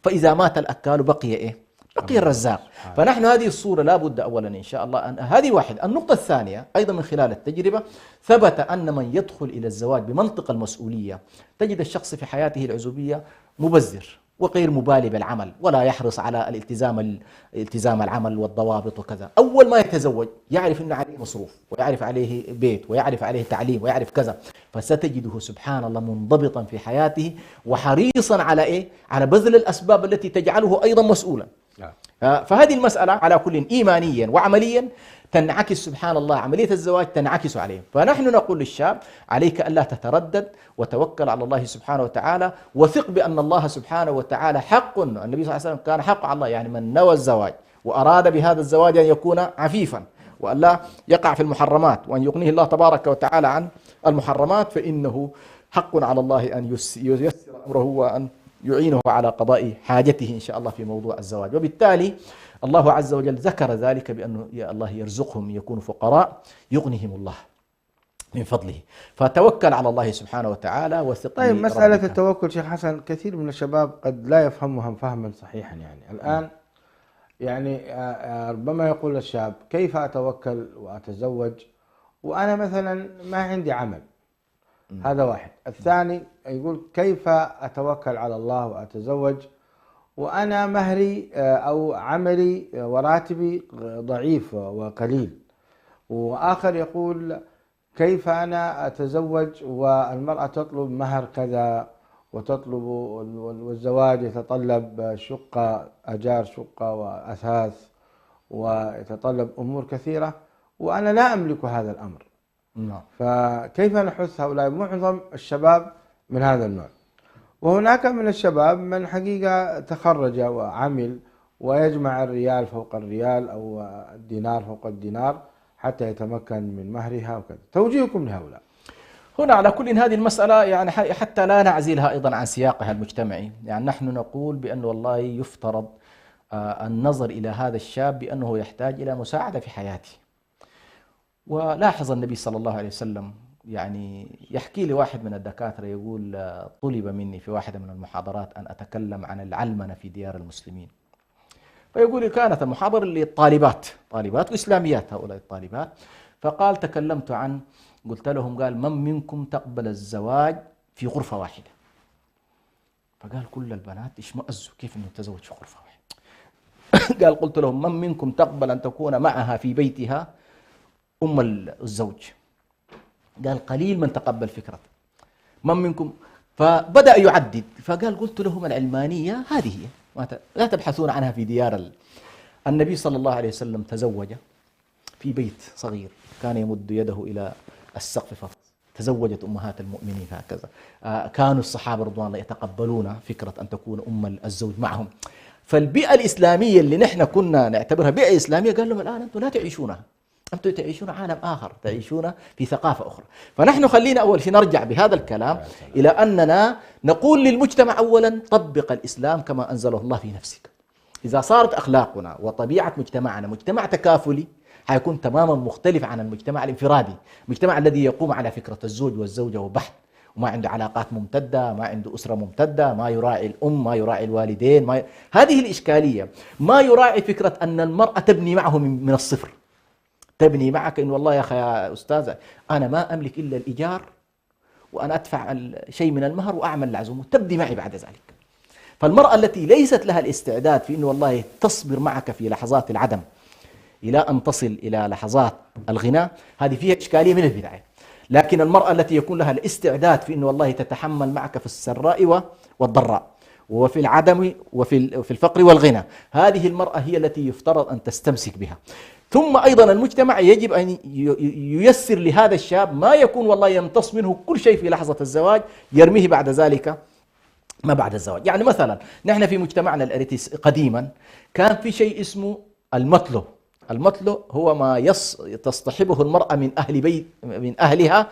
S3: فإذا مات الأكال بقي إيه؟ بقي الرزاق. فنحن هذه الصورة لا بد أولا إن شاء الله هذه واحد. النقطة الثانية أيضا من خلال التجربة ثبت أن من يدخل إلى الزواج بمنطق المسؤولية تجد الشخص في حياته العزوبية مبذر وغير مبالي بالعمل، ولا يحرص على التزام العمل والضوابط وكذا. أول ما يتزوج يعرف أن عليه مصروف، ويعرف عليه بيت، ويعرف عليه تعليم، ويعرف كذا، فستجده سبحان الله منضبطا في حياته وحريصا على إيه؟ على بذل الأسباب التي تجعله أيضا مسؤولا. فهذه المسألة على كل إيمانيا وعمليا تنعكس سبحان الله، عملية الزواج تنعكس عليه. فنحن نقول للشاب عليك ألا تتردد وتوكل على الله سبحانه وتعالى، وثق بأن الله سبحانه وتعالى حق. النبي صلى الله عليه وسلم كان حق على الله، يعني من نوى الزواج وأراد بهذا الزواج أن يكون عفيفا وأن لا يقع في المحرمات وأن يغنيه الله تبارك وتعالى عن المحرمات، فإنه حق على الله أن ييسر أمره وأن يعينه على قضاء حاجته إن شاء الله في موضوع الزواج. وبالتالي الله عز وجل ذكر ذلك بأنه يا الله يرزقهم يكونوا فقراء يغنيهم الله من فضله، فتوكل على الله سبحانه وتعالى وثق.
S2: طيب مسألة التوكل شيخ حسن كثير من الشباب قد لا يفهمها فهما صحيحا. يعني الآن يعني ربما يقول الشاب كيف أتوكل وأتزوج وأنا مثلا ما عندي عمل؟ هذا واحد. الثاني يقول كيف أتوكل على الله وأتزوج وأنا مهري أو عملي وراتبي ضعيف وقليل؟ وآخر يقول كيف أنا أتزوج والمرأة تطلب مهر كذا وتطلب والزواج يتطلب شقة، أجار شقة وأثاث، ويتطلب أمور كثيرة وأنا لا أملك هذا الأمر. فكيف نحث هؤلاء؟ معظم الشباب من هذا النوع. وهناك من الشباب من حقيقة تخرج وعمل ويجمع الريال فوق الريال أو الدينار فوق الدينار حتى يتمكن من مهرها وكذا. توجيهكم لهؤلاء؟
S3: هنا على كل هذه المسألة يعني حتى لا نعزلها أيضا عن سياقها المجتمعي، يعني نحن نقول بأن والله يفترض النظر إلى هذا الشاب بأنه يحتاج إلى مساعدة في حياته. ولاحظ النبي صلى الله عليه وسلم يعني يحكي لي واحد من الدكاترة يقول طلب مني في واحدة من المحاضرات أن أتكلم عن العلمنة في ديار المسلمين، فيقول كانت المحاضرة للطالبات، طالبات وإسلاميات هؤلاء الطالبات، فقال تكلمت عن قلت لهم قال من منكم تقبل الزواج في غرفة واحدة؟ فقال كل البنات اشمأزوا كيف أنه تزوج في غرفة واحدة؟ قال قلت لهم من منكم تقبل أن تكون معها في بيتها أم الزوج؟ قال قليل من تقبل فكرة من منكم. فبدأ يعدد، فقال قلت لهم العلمانية هذه هي لا تبحثون عنها في ديار النبي صلى الله عليه وسلم تزوج في بيت صغير كان يمد يده إلى السقف فقط، تزوجت أمهات المؤمنين هكذا. كانوا الصحابة رضوان الله يتقبلون فكرة أن تكون أم الزوج معهم. فالبيئة الإسلامية اللي نحن كنا نعتبرها بيئة إسلامية قال لهم الآن أنتم لا تعيشونها، أنتم تعيشون عالم آخر، تعيشون في ثقافة أخرى. فنحن خلينا أول شيء نرجع بهذا الكلام إلى أننا نقول للمجتمع أولا طبق الإسلام كما أنزله الله في نفسك. إذا صارت أخلاقنا وطبيعة مجتمعنا مجتمع تكافلي حيكون تماما مختلف عن المجتمع الانفرادي، المجتمع الذي يقوم على فكرة الزوج والزوجة وبحث، وما عنده علاقات ممتدة، ما عنده أسرة ممتدة، ما يراعي الأم، ما يراعي الوالدين، هذه الإشكالية. ما يراعي فكرة أن المرأة تبني معه من الصفر، تبني معك إن والله يا أخي يا أستاذة أنا ما أملك إلا الإيجار وأنا أدفع شيء من المهر وأعمل العزومة، تبني معي بعد ذلك. فالمرأة التي ليست لها الاستعداد في أنه والله تصبر معك في لحظات العدم إلى أن تصل إلى لحظات الغنى، هذه فيها إشكالية من البداية. لكن المرأة التي يكون لها الاستعداد في أنه والله تتحمل معك في السراء والضراء وفي العدم وفي الفقر والغنى، هذه المرأة هي التي يفترض أن تستمسك بها. ثم أيضا المجتمع يجب أن ييسر لهذا الشاب ما يكون والله يمتص منه كل شيء في لحظة الزواج يرميه بعد ذلك ما بعد الزواج. يعني مثلا نحن في مجتمعنا الأريتري قديما كان في شيء اسمه المطلو. المطلو هو ما تصطحبه المرأة من أهلها،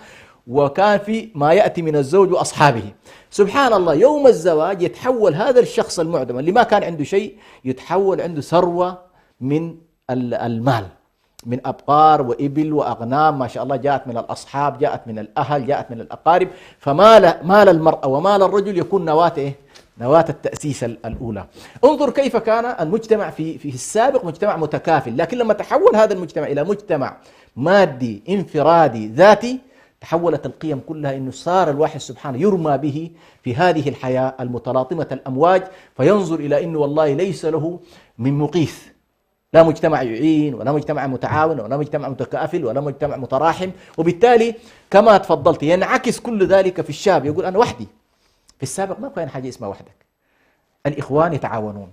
S3: وكان في ما يأتي من الزوج وأصحابه. سبحان الله، يوم الزواج يتحول هذا الشخص المعدم اللي ما كان عنده شيء يتحول عنده ثروة من المال، من أبقار وإبل وأغنام ما شاء الله، جاءت من الأصحاب، جاءت من الأهل، جاءت من الأقارب. فمال المرأة ومال الرجل يكون نواة التأسيس الأولى. انظر كيف كان المجتمع في السابق مجتمع متكافل، لكن لما تحول هذا المجتمع إلى مجتمع مادي انفرادي ذاتي، تحولت القيم كلها إنه صار الواحد سبحانه يرمى به في هذه الحياة المتلاطمة الأمواج، فينظر إلى إنه والله ليس له من مقيث، لا مجتمع يعين ولا مجتمع متعاون ولا مجتمع متكافل ولا مجتمع متراحم. وبالتالي كما تفضلت ينعكس كل ذلك في الشاب، يقول أنا وحدي. في السابق ما كان حاجة اسمها وحدك، الإخوان يتعاونون،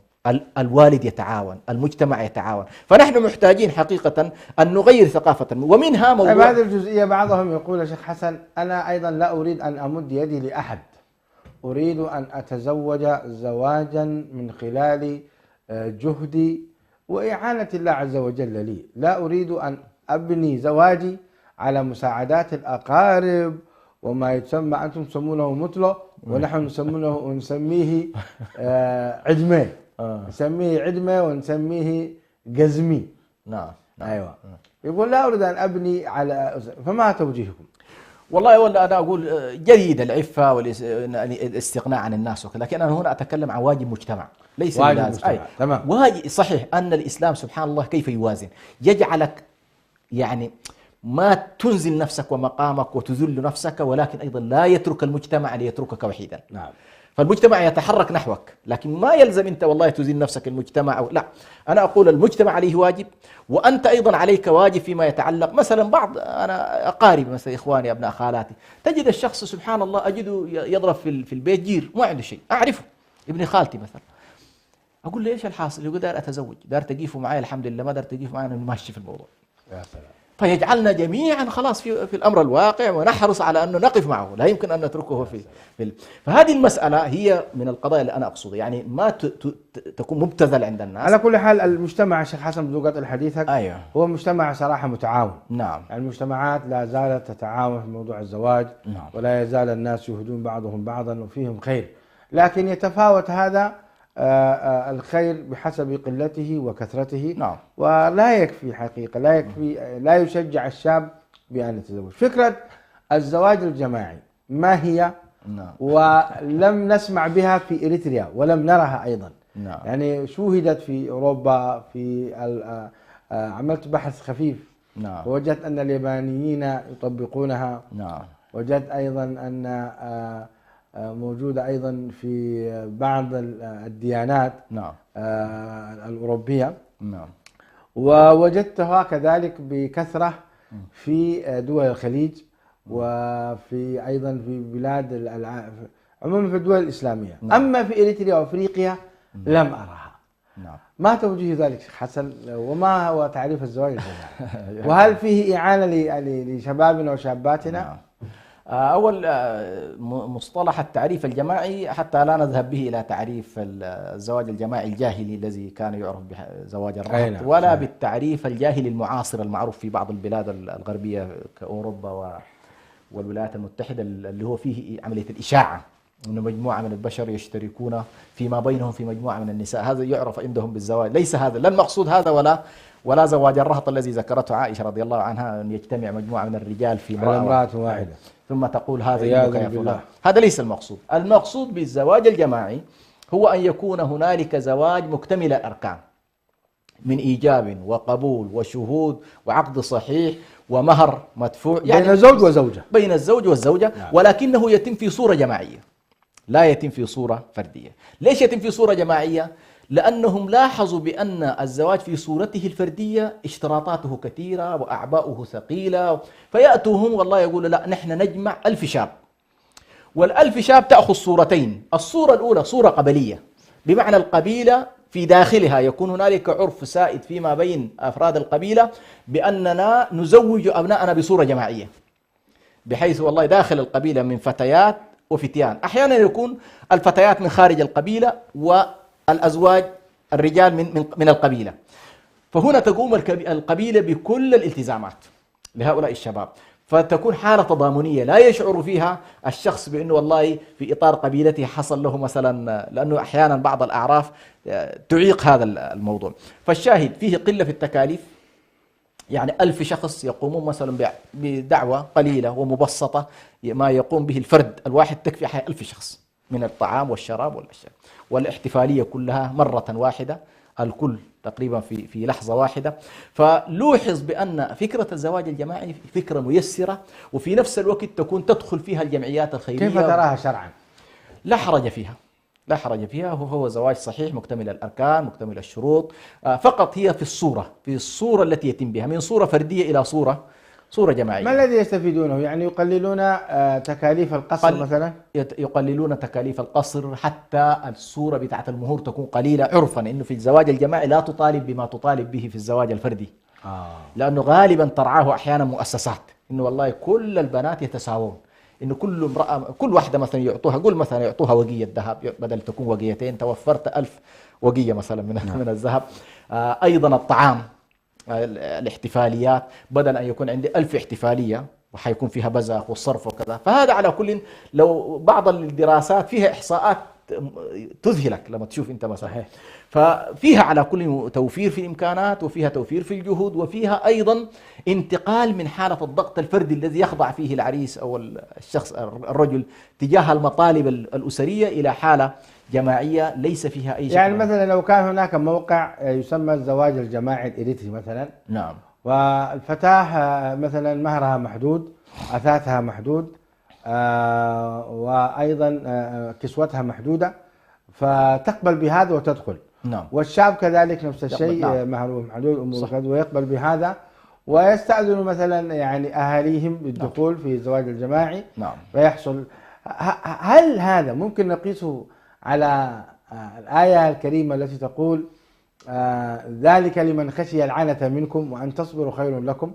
S3: الوالد يتعاون، المجتمع يتعاون. فنحن محتاجين حقيقة أن نغير ثقافة، ومنها موضوع
S2: هذه الجزئية. بعضهم يقول يا شيخ حسن أنا أيضا لا أريد أن أمد يدي لأحد، أريد أن أتزوج زواجا من خلال جهدي وإعانة الله عز وجل لي، لا أريد أن أبني زواجي على مساعدات الأقارب وما يسمى أنتم تسمونه مطلق ونحن نسميه عدمة، نسميه عدمة ونسميه جزمي.
S3: نعم.
S2: أيوة. يقول لا أريد أن أبني على، فما توجيهكم؟
S3: والله ولا أنا أقول جيد العفة والاستغناء عن الناس وكذا، لكن أنا هنا أتكلم عن واجب مجتمع ليس
S2: واجب
S3: لازم.
S2: مجتمع. تمام.
S3: واجب صحيح أن الإسلام سبحان الله كيف يوازن، يجعلك يعني ما تنزل نفسك ومقامك وتذل نفسك، ولكن أيضا لا يترك المجتمع ليتركك وحيدا.
S2: نعم.
S3: فالمجتمع يتحرك نحوك، لكن ما يلزم أنت والله تزيل نفسك المجتمع أو لا. أنا أقول المجتمع عليه واجب، وأنت أيضا عليك واجب فيما يتعلق. مثلا بعض أنا أقارب مثلا إخواني أبناء خالاتي، تجد الشخص سبحان الله أجده يضرب في البيت جير ما عنده شيء، أعرفه ابن خالتي مثلا، أقول له إيش الحاصل؟ يقول دار أتزوج، دار تجيفه معي الحمد لله، ما دار تجيفه معي أنا ماشي في الموضوع.
S2: يا سلام.
S3: فيجعلنا جميعا خلاص في الأمر الواقع، ونحرص على أنه نقف معه، لا يمكن أن نتركه فهذه المسألة هي من القضايا اللي أنا أقصدها، يعني ما تكون مبتذل عند الناس.
S2: على كل حال المجتمع شيخ حسن بدون قطع حديثك،
S3: أيوه.
S2: هو مجتمع صراحة متعاون.
S3: نعم.
S2: يعني المجتمعات لا زالت تتعاون في موضوع الزواج.
S3: نعم.
S2: ولا يزال الناس يهدون بعضهم بعضا وفيهم خير، لكن يتفاوت هذا الخير بحسب قلته وكثرته.
S3: نعم.
S2: ولا يكفي حقيقة، لا يكفي، لا يشجع الشاب بأن يتزوج. فكرة الزواج الجماعي ما هي؟
S3: نعم.
S2: ولم نسمع بها في إريتريا ولم نرها أيضا.
S3: نعم.
S2: يعني شوهدت في أوروبا، في عملت بحث خفيف.
S3: نعم.
S2: ووجدت أن اليابانيين يطبقونها.
S3: نعم.
S2: وجدت أيضا أن موجودة أيضا في بعض الديانات.
S3: نعم.
S2: الأوروبية.
S3: نعم.
S2: ووجدتها كذلك بكثرة في دول الخليج، وفي أيضا في بلاد عموما في الدول الإسلامية. نعم. أما في إريتريا وأفريقيا لم أرها.
S3: نعم.
S2: ما توجيه ذلك حسن؟ وما هو تعريف الزواج الجماعي؟ وهل فيه إعانة لشبابنا وشاباتنا؟
S3: نعم. أول مصطلح التعريف الجماعي حتى لا نذهب به إلى تعريف الزواج الجماعي الجاهلي الذي كان يعرف بزواج الرهط، ولا بالتعريف الجاهلي المعاصر المعروف في بعض البلاد الغربية كأوروبا والولايات المتحدة، اللي هو فيه عملية الإشاعة، أن مجموعة من البشر يشتركون فيما بينهم في مجموعة من النساء، هذا يعرف عندهم بالزواج. ليس هذا، لا المقصود هذا ولا زواج الرهط الذي ذكرته عائشة رضي الله عنها، أن يجتمع مجموعة من الرجال في امرأة واحدة ثم تقول هذا ابنك يا فلان. هذا ليس المقصود. المقصود بالزواج الجماعي هو أن يكون هنالك زواج مكتمل الأركان من إيجاب وقبول وشهود وعقد صحيح ومهر مدفوع، يعني
S2: بين الزوج وزوجة،
S3: بين الزوج والزوجة. نعم. ولكنه يتم في صورة جماعية، لا يتم في صورة فردية. ليش يتم في صورة جماعية؟ لأنهم لاحظوا بأن الزواج في صورته الفردية اشتراطاته كثيرة وأعباؤه ثقيلة، فيأتوا هم والله يقولوا لا نحن نجمع 1000 شاب، وال1000 شاب تأخذ صورتين. الصورة الأولى صورة قبلية، بمعنى القبيلة في داخلها يكون هنالك عرف سائد فيما بين أفراد القبيلة بأننا نزوج أبناءنا بصورة جماعية، بحيث والله داخل القبيلة من فتيات وفتيان، أحيانا يكون الفتيات من خارج القبيلة والأزواج الرجال من القبيلة. فهنا تقوم القبيلة بكل الالتزامات لهؤلاء الشباب، فتكون حالة تضامنية لا يشعر فيها الشخص بأنه والله في إطار قبيلته حصل له مثلا، لأنه أحيانا بعض الأعراف تعيق هذا الموضوع. فالشاهد فيه قلة في التكاليف، يعني 1000 شخص يقومون مثلا بدعوة قليلة ومبسطة ما يقوم به الفرد الواحد تكفي 1000 شخص من الطعام والشراب والأشياء، والاحتفالية كلها مرة واحدة، الكل تقريبا في لحظة واحدة. فلوحظ بأن فكرة الزواج الجماعي فكرة ميسرة، وفي نفس الوقت تكون تدخل فيها الجمعيات الخيرية.
S2: كيف تراها شرعا؟
S3: لا حرج فيها، لا حرج فيها، هو زواج صحيح مكتمل الأركان مكتمل الشروط، فقط هي في الصورة التي يتم بها، من صورة فردية إلى صورة جماعية.
S2: ما الذي يستفيدونه؟ يعني يقللون تكاليف القصر مثلا؟
S3: يقللون تكاليف القصر، حتى الصورة بتاعت المهور تكون قليلة عرفا، إنه في الزواج الجماعي لا تطالب بما تطالب به في الزواج الفردي، لأنه غالبا ترعاه أحيانا مؤسسات، إنه والله كل البنات يتساوون، إنه كل امرأة كل واحدة مثلا يعطوها، قل مثلا يعطوها وقية ذهب بدل تكون وقيتين، توفرت 1000 وقية مثلا من الذهب. أيضا الطعام، الاحتفاليات، بدل أن يكون عندي 1000 احتفالية وحيكون فيها بزخ والصرف وكذا. فهذا على كل، لو بعض الدراسات فيها إحصاءات تذهلك لما تشوف أنت مثلا.
S2: صحيح.
S3: ففيها على كل توفير في الإمكانات، وفيها توفير في الجهود، وفيها أيضا انتقال من حالة الضغط الفردي الذي يخضع فيه العريس أو الشخص الرجل تجاه المطالب الأسرية إلى حالة جماعية ليس فيها أي شيء.
S2: يعني مثلا لو كان هناك موقع يسمى الزواج الجماعي الإريتري مثلا،
S3: نعم،
S2: والفتاة مثلا مهرها محدود، أثاثها محدود، وأيضا كسوتها محدودة، فتقبل بهذا وتدخل.
S3: نعم.
S2: والشاب كذلك نفس الشيء،
S3: نعم.
S2: مهره محدود ويقبل بهذا، ويستأذن مثلا يعني أهاليهم بالدخول في الزواج الجماعي.
S3: نعم.
S2: فيحصل. هل هذا ممكن نقيسه على الآية الكريمة التي تقول ذلك لمن خشي العنة منكم وأن تصبروا خير لكم؟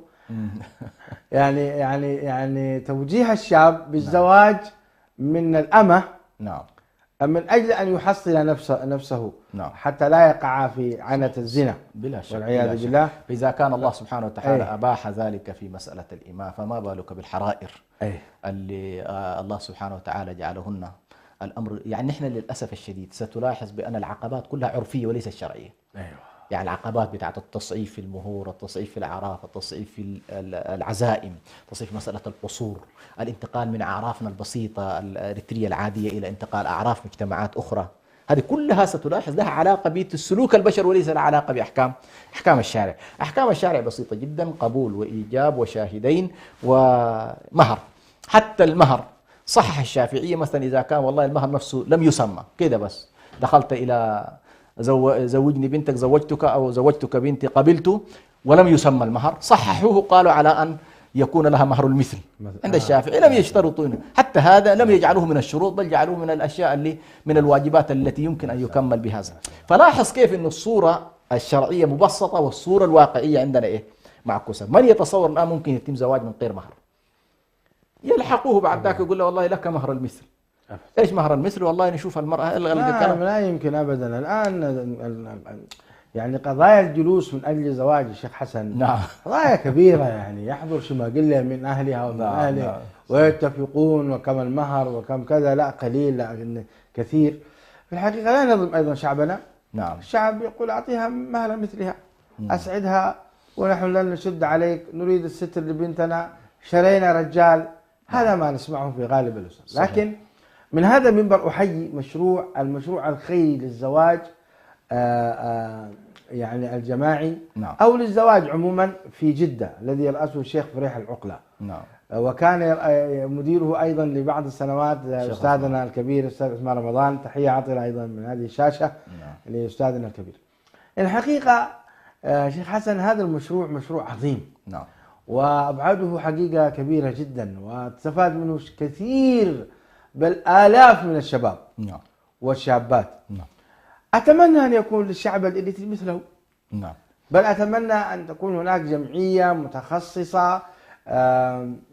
S2: يعني توجيه الشاب بالزواج من الأمة،
S3: نعم،
S2: من أجل أن يحصن نفسه،
S3: نعم،
S2: حتى لا يقع في عنة الزنا
S3: بلا شك،
S2: والعياذ بالله.
S3: فإذا كان الله سبحانه وتعالى أباح ذلك في مسألة الإماء، فما بالك بالحرائر اللي الله سبحانه وتعالى جعلهن الأمر. يعني نحن للأسف الشديد ستلاحظ بأن العقبات كلها عرفية وليست شرعية. يعني العقبات بتاعت التصعيف في المهور، التصعيف في الأعراف، التصعيف في العزائم، تصعيف في مسألة القصور، الانتقال من أعرافنا البسيطة الإريترية العادية إلى انتقال أعراف مجتمعات أخرى، هذه كلها ستلاحظ لها علاقة بالسلوك البشر وليس لها علاقة بأحكام الشارع. أحكام الشارع بسيطة جدا، قبول وإيجاب وشاهدين ومهر. حتى المهر صحح الشافعية مثلا إذا كان والله المهر نفسه لم يسمى كده، بس دخلت إلى زوجني بنتك زوجتك أو زوجتك بنتي قبلت ولم يسمى المهر، صححوه قالوا على أن يكون لها مهر المثل. عند الشافعي لم يشترطوا، حتى هذا لم يجعلوه من الشروط، بل جعلوه من الأشياء اللي من الواجبات التي يمكن أن يكمل بهذا. فلاحظ كيف أن الصورة الشرعية مبسطة والصورة الواقعية عندنا معكوسة. من يتصور الآن ممكن يتم زواج من غير مهر؟ يلحقوه بعد ذاك يقول له والله لك مهر المثل. ايش مهر المثل؟ والله نشوف المرأة
S2: لا يمكن ابدا الان. يعني قضايا الجلوس من اجل زواج الشيخ حسن،
S3: نعم،
S2: قضايا كبيره، يعني يحضر شماغله من اهلها ومن اهله، نعم، ويتفقون وكم المهر وكم كذا، لا قليل لا كثير. في الحقيقه لا نظلم ايضا شعبنا.
S3: نعم،
S2: الشعب يقول اعطيها مهر مثلها، اسعدها، ونحن لن نشد عليك، نريد الستر لبنتنا، شرينا رجال. هذا ما نسمعه في غالب الأسر. لكن من هذا المنبر أحيي المشروع الخيري للزواج يعني الجماعي
S3: نعم.
S2: أو للزواج عموما في جدة الذي يرأسه الشيخ فريح العقلة،
S3: نعم.
S2: وكان مديره أيضا لبعض السنوات أستاذنا الكبير الأستاذ عثمان رمضان، تحية عاطلة أيضا من هذه الشاشة لأستاذنا الكبير. الحقيقة شيخ حسن هذا المشروع مشروع عظيم،
S3: نعم.
S2: وأبعاده حقيقة كبيرة جدا، وتستفاد منه كثير بل آلاف من الشباب
S3: نعم.
S2: والشابات.
S3: نعم.
S2: أتمنى أن يكون للشعب الإريتري مثله،
S3: نعم.
S2: بل أتمنى أن تكون هناك جمعية متخصصة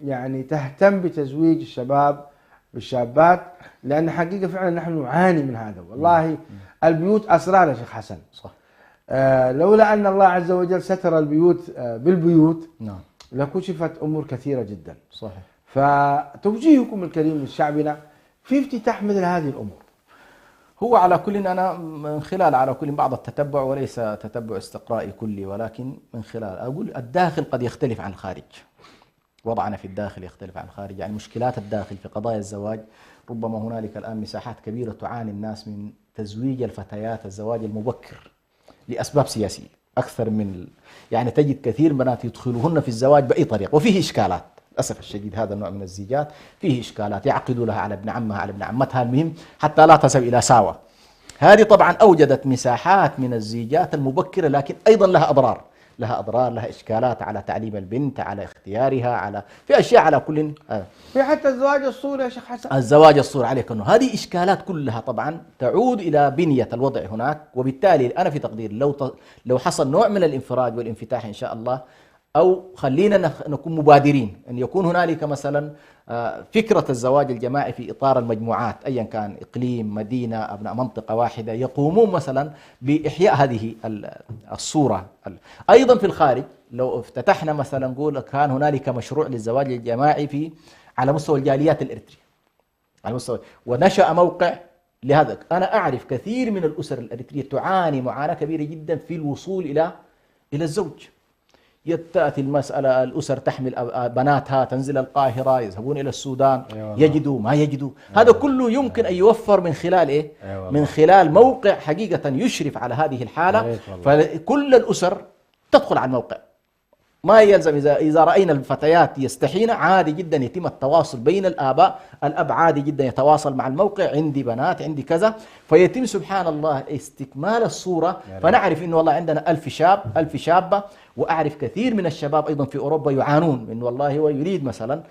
S2: يعني تهتم بتزويج الشباب بالشابات، لأن حقيقة فعلا نحن نعاني من هذا والله. البيوت أسرار يا شيخ حسن،
S3: صح.
S2: لولا أن الله عز وجل ستر البيوت بالبيوت
S3: نعم.
S2: لكشفت أمور كثيرة جدا.
S3: صحيح.
S2: فتوجيهكم الكريم لشعبنا في افتتاح مثل هذه الأمور.
S3: هو على كل أنا من خلال على كل بعض التتبع، وليس تتبع استقرائي كلي، ولكن من خلال أقول الداخل قد يختلف عن الخارج، وضعنا في الداخل يختلف عن الخارج. يعني مشكلات الداخل في قضايا الزواج ربما هنالك الآن مساحات كبيرة تعاني الناس من تزويج الفتيات الزواج المبكر لأسباب سياسية أكثر من يعني تجد كثير بنات يدخلوهن في الزواج بأي طريقة، وفيه إشكالات للأسف الشديد. هذا النوع من الزيجات فيه إشكالات، يعقدوا لها على ابن عمها على ابن عمتها، المهم حتى لا تصل إلى ساوى. هذه طبعا أوجدت مساحات من الزيجات المبكرة، لكن أيضا لها أضرار، لها إشكالات على تعليم البنت، على اختيارها، على في أشياء على كل
S2: في حتى الزواج الصوري يا شيخ حسن،
S3: الزواج الصوري عليك أنه هذه إشكالات كلها طبعا تعود إلى بنية الوضع هناك. وبالتالي أنا في تقدير لو حصل نوع من الانفراج والانفتاح إن شاء الله، أو خلينا نكون مبادرين أن يكون هنالك مثلا فكرة الزواج الجماعي في إطار المجموعات أيا كان، إقليم، مدينة، أبناء منطقة واحدة، يقومون مثلا بإحياء هذه الصورة. أيضا في الخارج لو افتتحنا مثلا نقول كان هنالك مشروع للزواج الجماعي على مستوى الجاليات الإريترية، على مستوى، ونشأ موقع لهذا. أنا أعرف كثير من الأسر الإريترية تعاني معاناة كبيرة جدا في الوصول إلى الزوج. تأتي المسألة الأسر تحمل بناتها تنزل القاهرة، يذهبون إلى السودان، يجدوا ما يجدوا. هذا كله يمكن أن يوفر من خلال إيه؟ من خلال موقع حقيقة يشرف على هذه الحالة. فكل الأسر تدخل على الموقع، ما يلزم إذا رأينا الفتيات يستحين عادي جدا يتم التواصل بين الآباء، الأب عادي جدا يتواصل مع الموقع، عندي بنات عندي كذا، فيتم سبحان الله استكمال الصورة. فنعرف إنه والله عندنا 1000 شاب 1000 شابة. وأعرف كثير من الشباب أيضا في أوروبا يعانون من والله هو يريد مثلا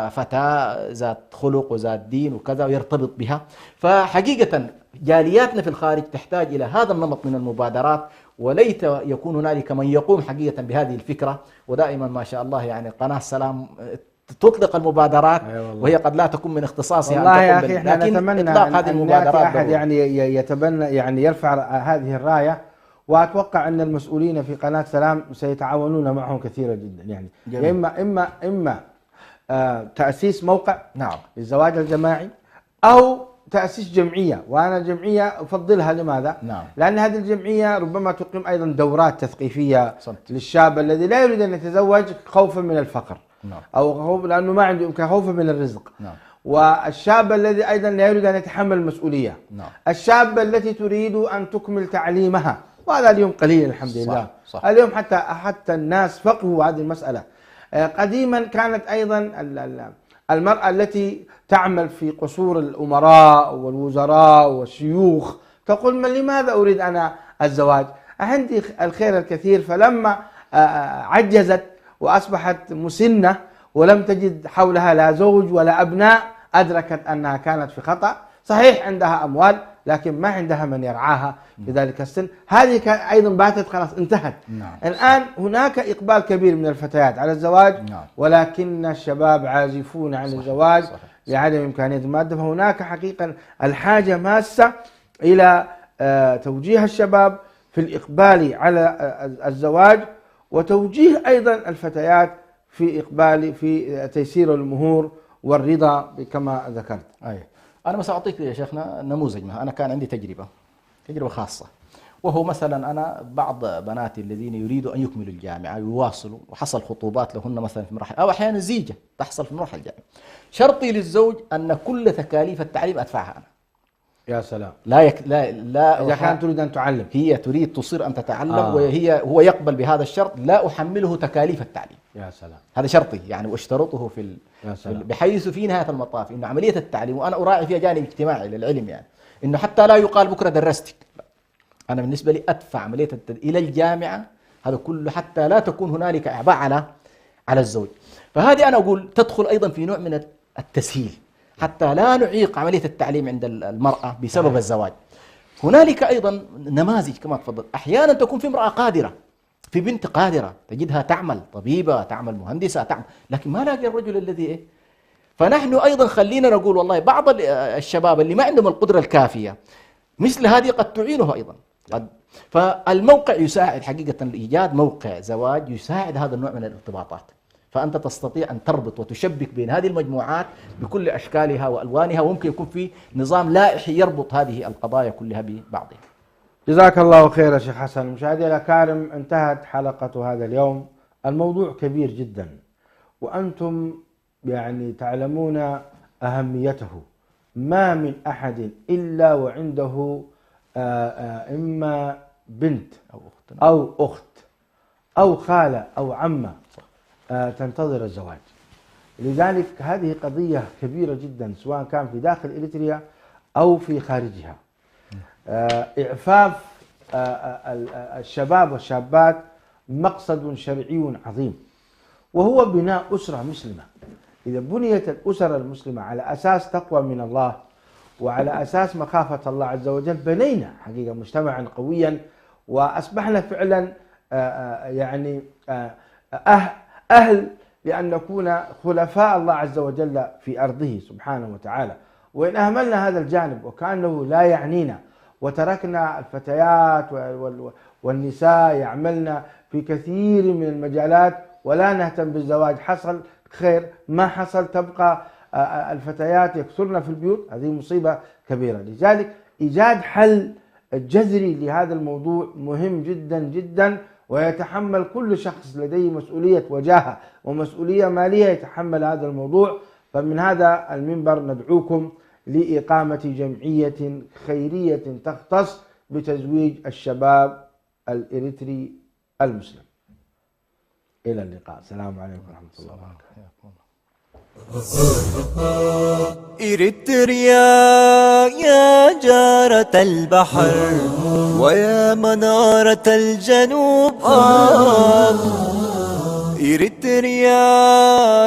S3: فتاة ذات خلق وذات دين وكذا ويرتبط بها. فحقيقة جالياتنا في الخارج تحتاج إلى هذا النمط من المبادرات، وليت يكون هنالك من يقوم حقيقة بهذه الفكرة. ودائما ما شاء الله يعني قناة السلام تطلق المبادرات، وهي قد لا تكون من اختصاصها.
S2: والله يا أخي احنا نتمنى
S3: إطلاق هذه المبادرات
S2: أحد يعني يتبنى يعني يرفع هذه الراية، وأتوقع أن المسؤولين في قناة سلام سيتعاونون معهم كثيرا جدا. يعني جميل. إما تأسيس موقع
S3: نعم
S2: للزواج الجماعي، أو تأسيس جمعية. وأنا الجمعية أفضلها، لماذا؟
S3: نعم.
S2: لأن هذه الجمعية ربما تقيم أيضا دورات تثقيفية للشاب الذي لا يريد أن يتزوج خوفا من الفقر،
S3: نعم.
S2: أو خوف لأنه ما عنده إمكان، خوفا من الرزق.
S3: نعم.
S2: والشاب الذي أيضا لا يريد أن يتحمل المسؤولية.
S3: نعم.
S2: الشاب التي تريد أن تكمل تعليمها، وهذا اليوم قليل الحمد لله.
S3: صح.
S2: اليوم حتى الناس فقهوا هذه المسألة. قديما كانت أيضا المرأة التي تعمل في قصور الأمراء والوزراء والشيوخ تقول لماذا أريد أنا الزواج؟ عندي الخير الكثير. فلما عجزت وأصبحت مسنة ولم تجد حولها لا زوج ولا أبناء، أدركت أنها كانت في خطأ. صحيح عندها أموال لكن ما عندها من يرعاها في ذلك السن. هذه أيضا باتت خلاص انتهت.
S3: نعم.
S2: الآن هناك إقبال كبير من الفتيات على الزواج.
S3: نعم.
S2: ولكن الشباب عازفون عن الزواج لعدم إمكانية المادة. فهناك حقيقة الحاجة ماسة إلى توجيه الشباب في الإقبال على الزواج، وتوجيه أيضا الفتيات في إقبال في تيسير المهور والرضا كما ذكرت.
S3: أي أنا مثلا أعطيك يا شيخنا نموذج. أنا كان عندي تجربة خاصة، وهو مثلا أنا بعض بناتي الذين يريدوا أن يكملوا الجامعة ويواصلوا، وحصل خطوبات لهن مثلا في مراحل أو أحيانا زيجة تحصل في مراحل الجامعة، شرطي للزوج أن كل تكاليف التعليم أدفعها أنا.
S2: يا سلام.
S3: لا
S2: إذا كانت تريد أن تعلم،
S3: هي تريد تصير أن تتعلم هو يقبل بهذا الشرط، لا أحمله تكاليف التعليم.
S2: يا سلام.
S3: هذا شرطي يعني، واشترطه بحيث في نهاية المطاف إنه عملية التعليم، وأنا أراعي فيها جانب اجتماعي للعلم يعني، إنه حتى لا يقال بكرة درستك، أنا بالنسبة لي أدفع عملية إلى الجامعة، هذا كله حتى لا تكون هنالك إعباء على الزوج. فهذه أنا أقول تدخل أيضا في نوع من التسهيل حتى لا نعيق عملية التعليم عند المرأة بسبب الزواج. هنالك أيضا نماذج كما تفضل، أحيانا تكون في امرأة قادرة، في بنت قادرة تجدها تعمل طبيبة، تعمل مهندسة، لكن ما لاقي الرجل الذي إيه. فنحن أيضا خلينا نقول والله بعض الشباب اللي ما عندهم القدرة الكافية مثل هذه قد تعينه أيضا. فالموقع يساعد حقيقة، إيجاد موقع زواج يساعد هذا النوع من الارتباطات، فأنت تستطيع أن تربط وتشبك بين هذه المجموعات بكل أشكالها وألوانها، وممكن يكون في نظام لائحي يربط هذه القضايا كلها ببعضها.
S2: جزاك الله خير يا شيخ حسن. مشاهدي الأكارم، انتهت حلقة هذا اليوم. الموضوع كبير جدا وأنتم يعني تعلمون أهميته. ما من أحد إلا وعنده إما بنت أو أخت أو خالة أو عمة تنتظر الزواج. لذلك هذه قضية كبيرة جدا، سواء كان في داخل إريتريا أو في خارجها. إعفاف الشباب والشابات مقصد شرعي عظيم، وهو بناء أسرة مسلمة. إذا بنيت الأسرة المسلمة على أساس تقوى من الله وعلى أساس مخافة الله عز وجل، بنينا حقيقة مجتمعا قويا، وأصبحنا فعلا يعني أهل لأن نكون خلفاء الله عز وجل في أرضه سبحانه وتعالى. وإن أهملنا هذا الجانب وكأنه لا يعنينا، وتركنا الفتيات والنساء يعملن في كثير من المجالات ولا نهتم بالزواج، حصل خير، ما حصل تبقى الفتيات يكثرن في البيوت، هذه مصيبة كبيرة. لذلك إيجاد حل جذري لهذا الموضوع مهم جدا جدا، ويتحمل كل شخص لديه مسؤولية وجاهة ومسؤولية مالية يتحمل هذا الموضوع. فمن هذا المنبر ندعوكم لإقامة جمعية خيرية تختص بتزويج الشباب الإريتري المسلم. إلى اللقاء، السلام عليكم ورحمة الله وبركاته.
S1: إريتريا يا جارة البحر ويا منارة الجنوب، إريتريا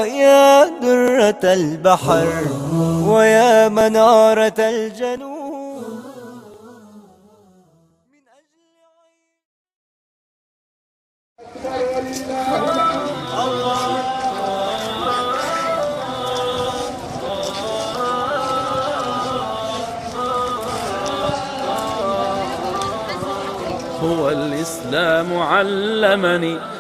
S1: يا درة البحر ويا منارة الجنوب.
S6: هو الإسلام علمني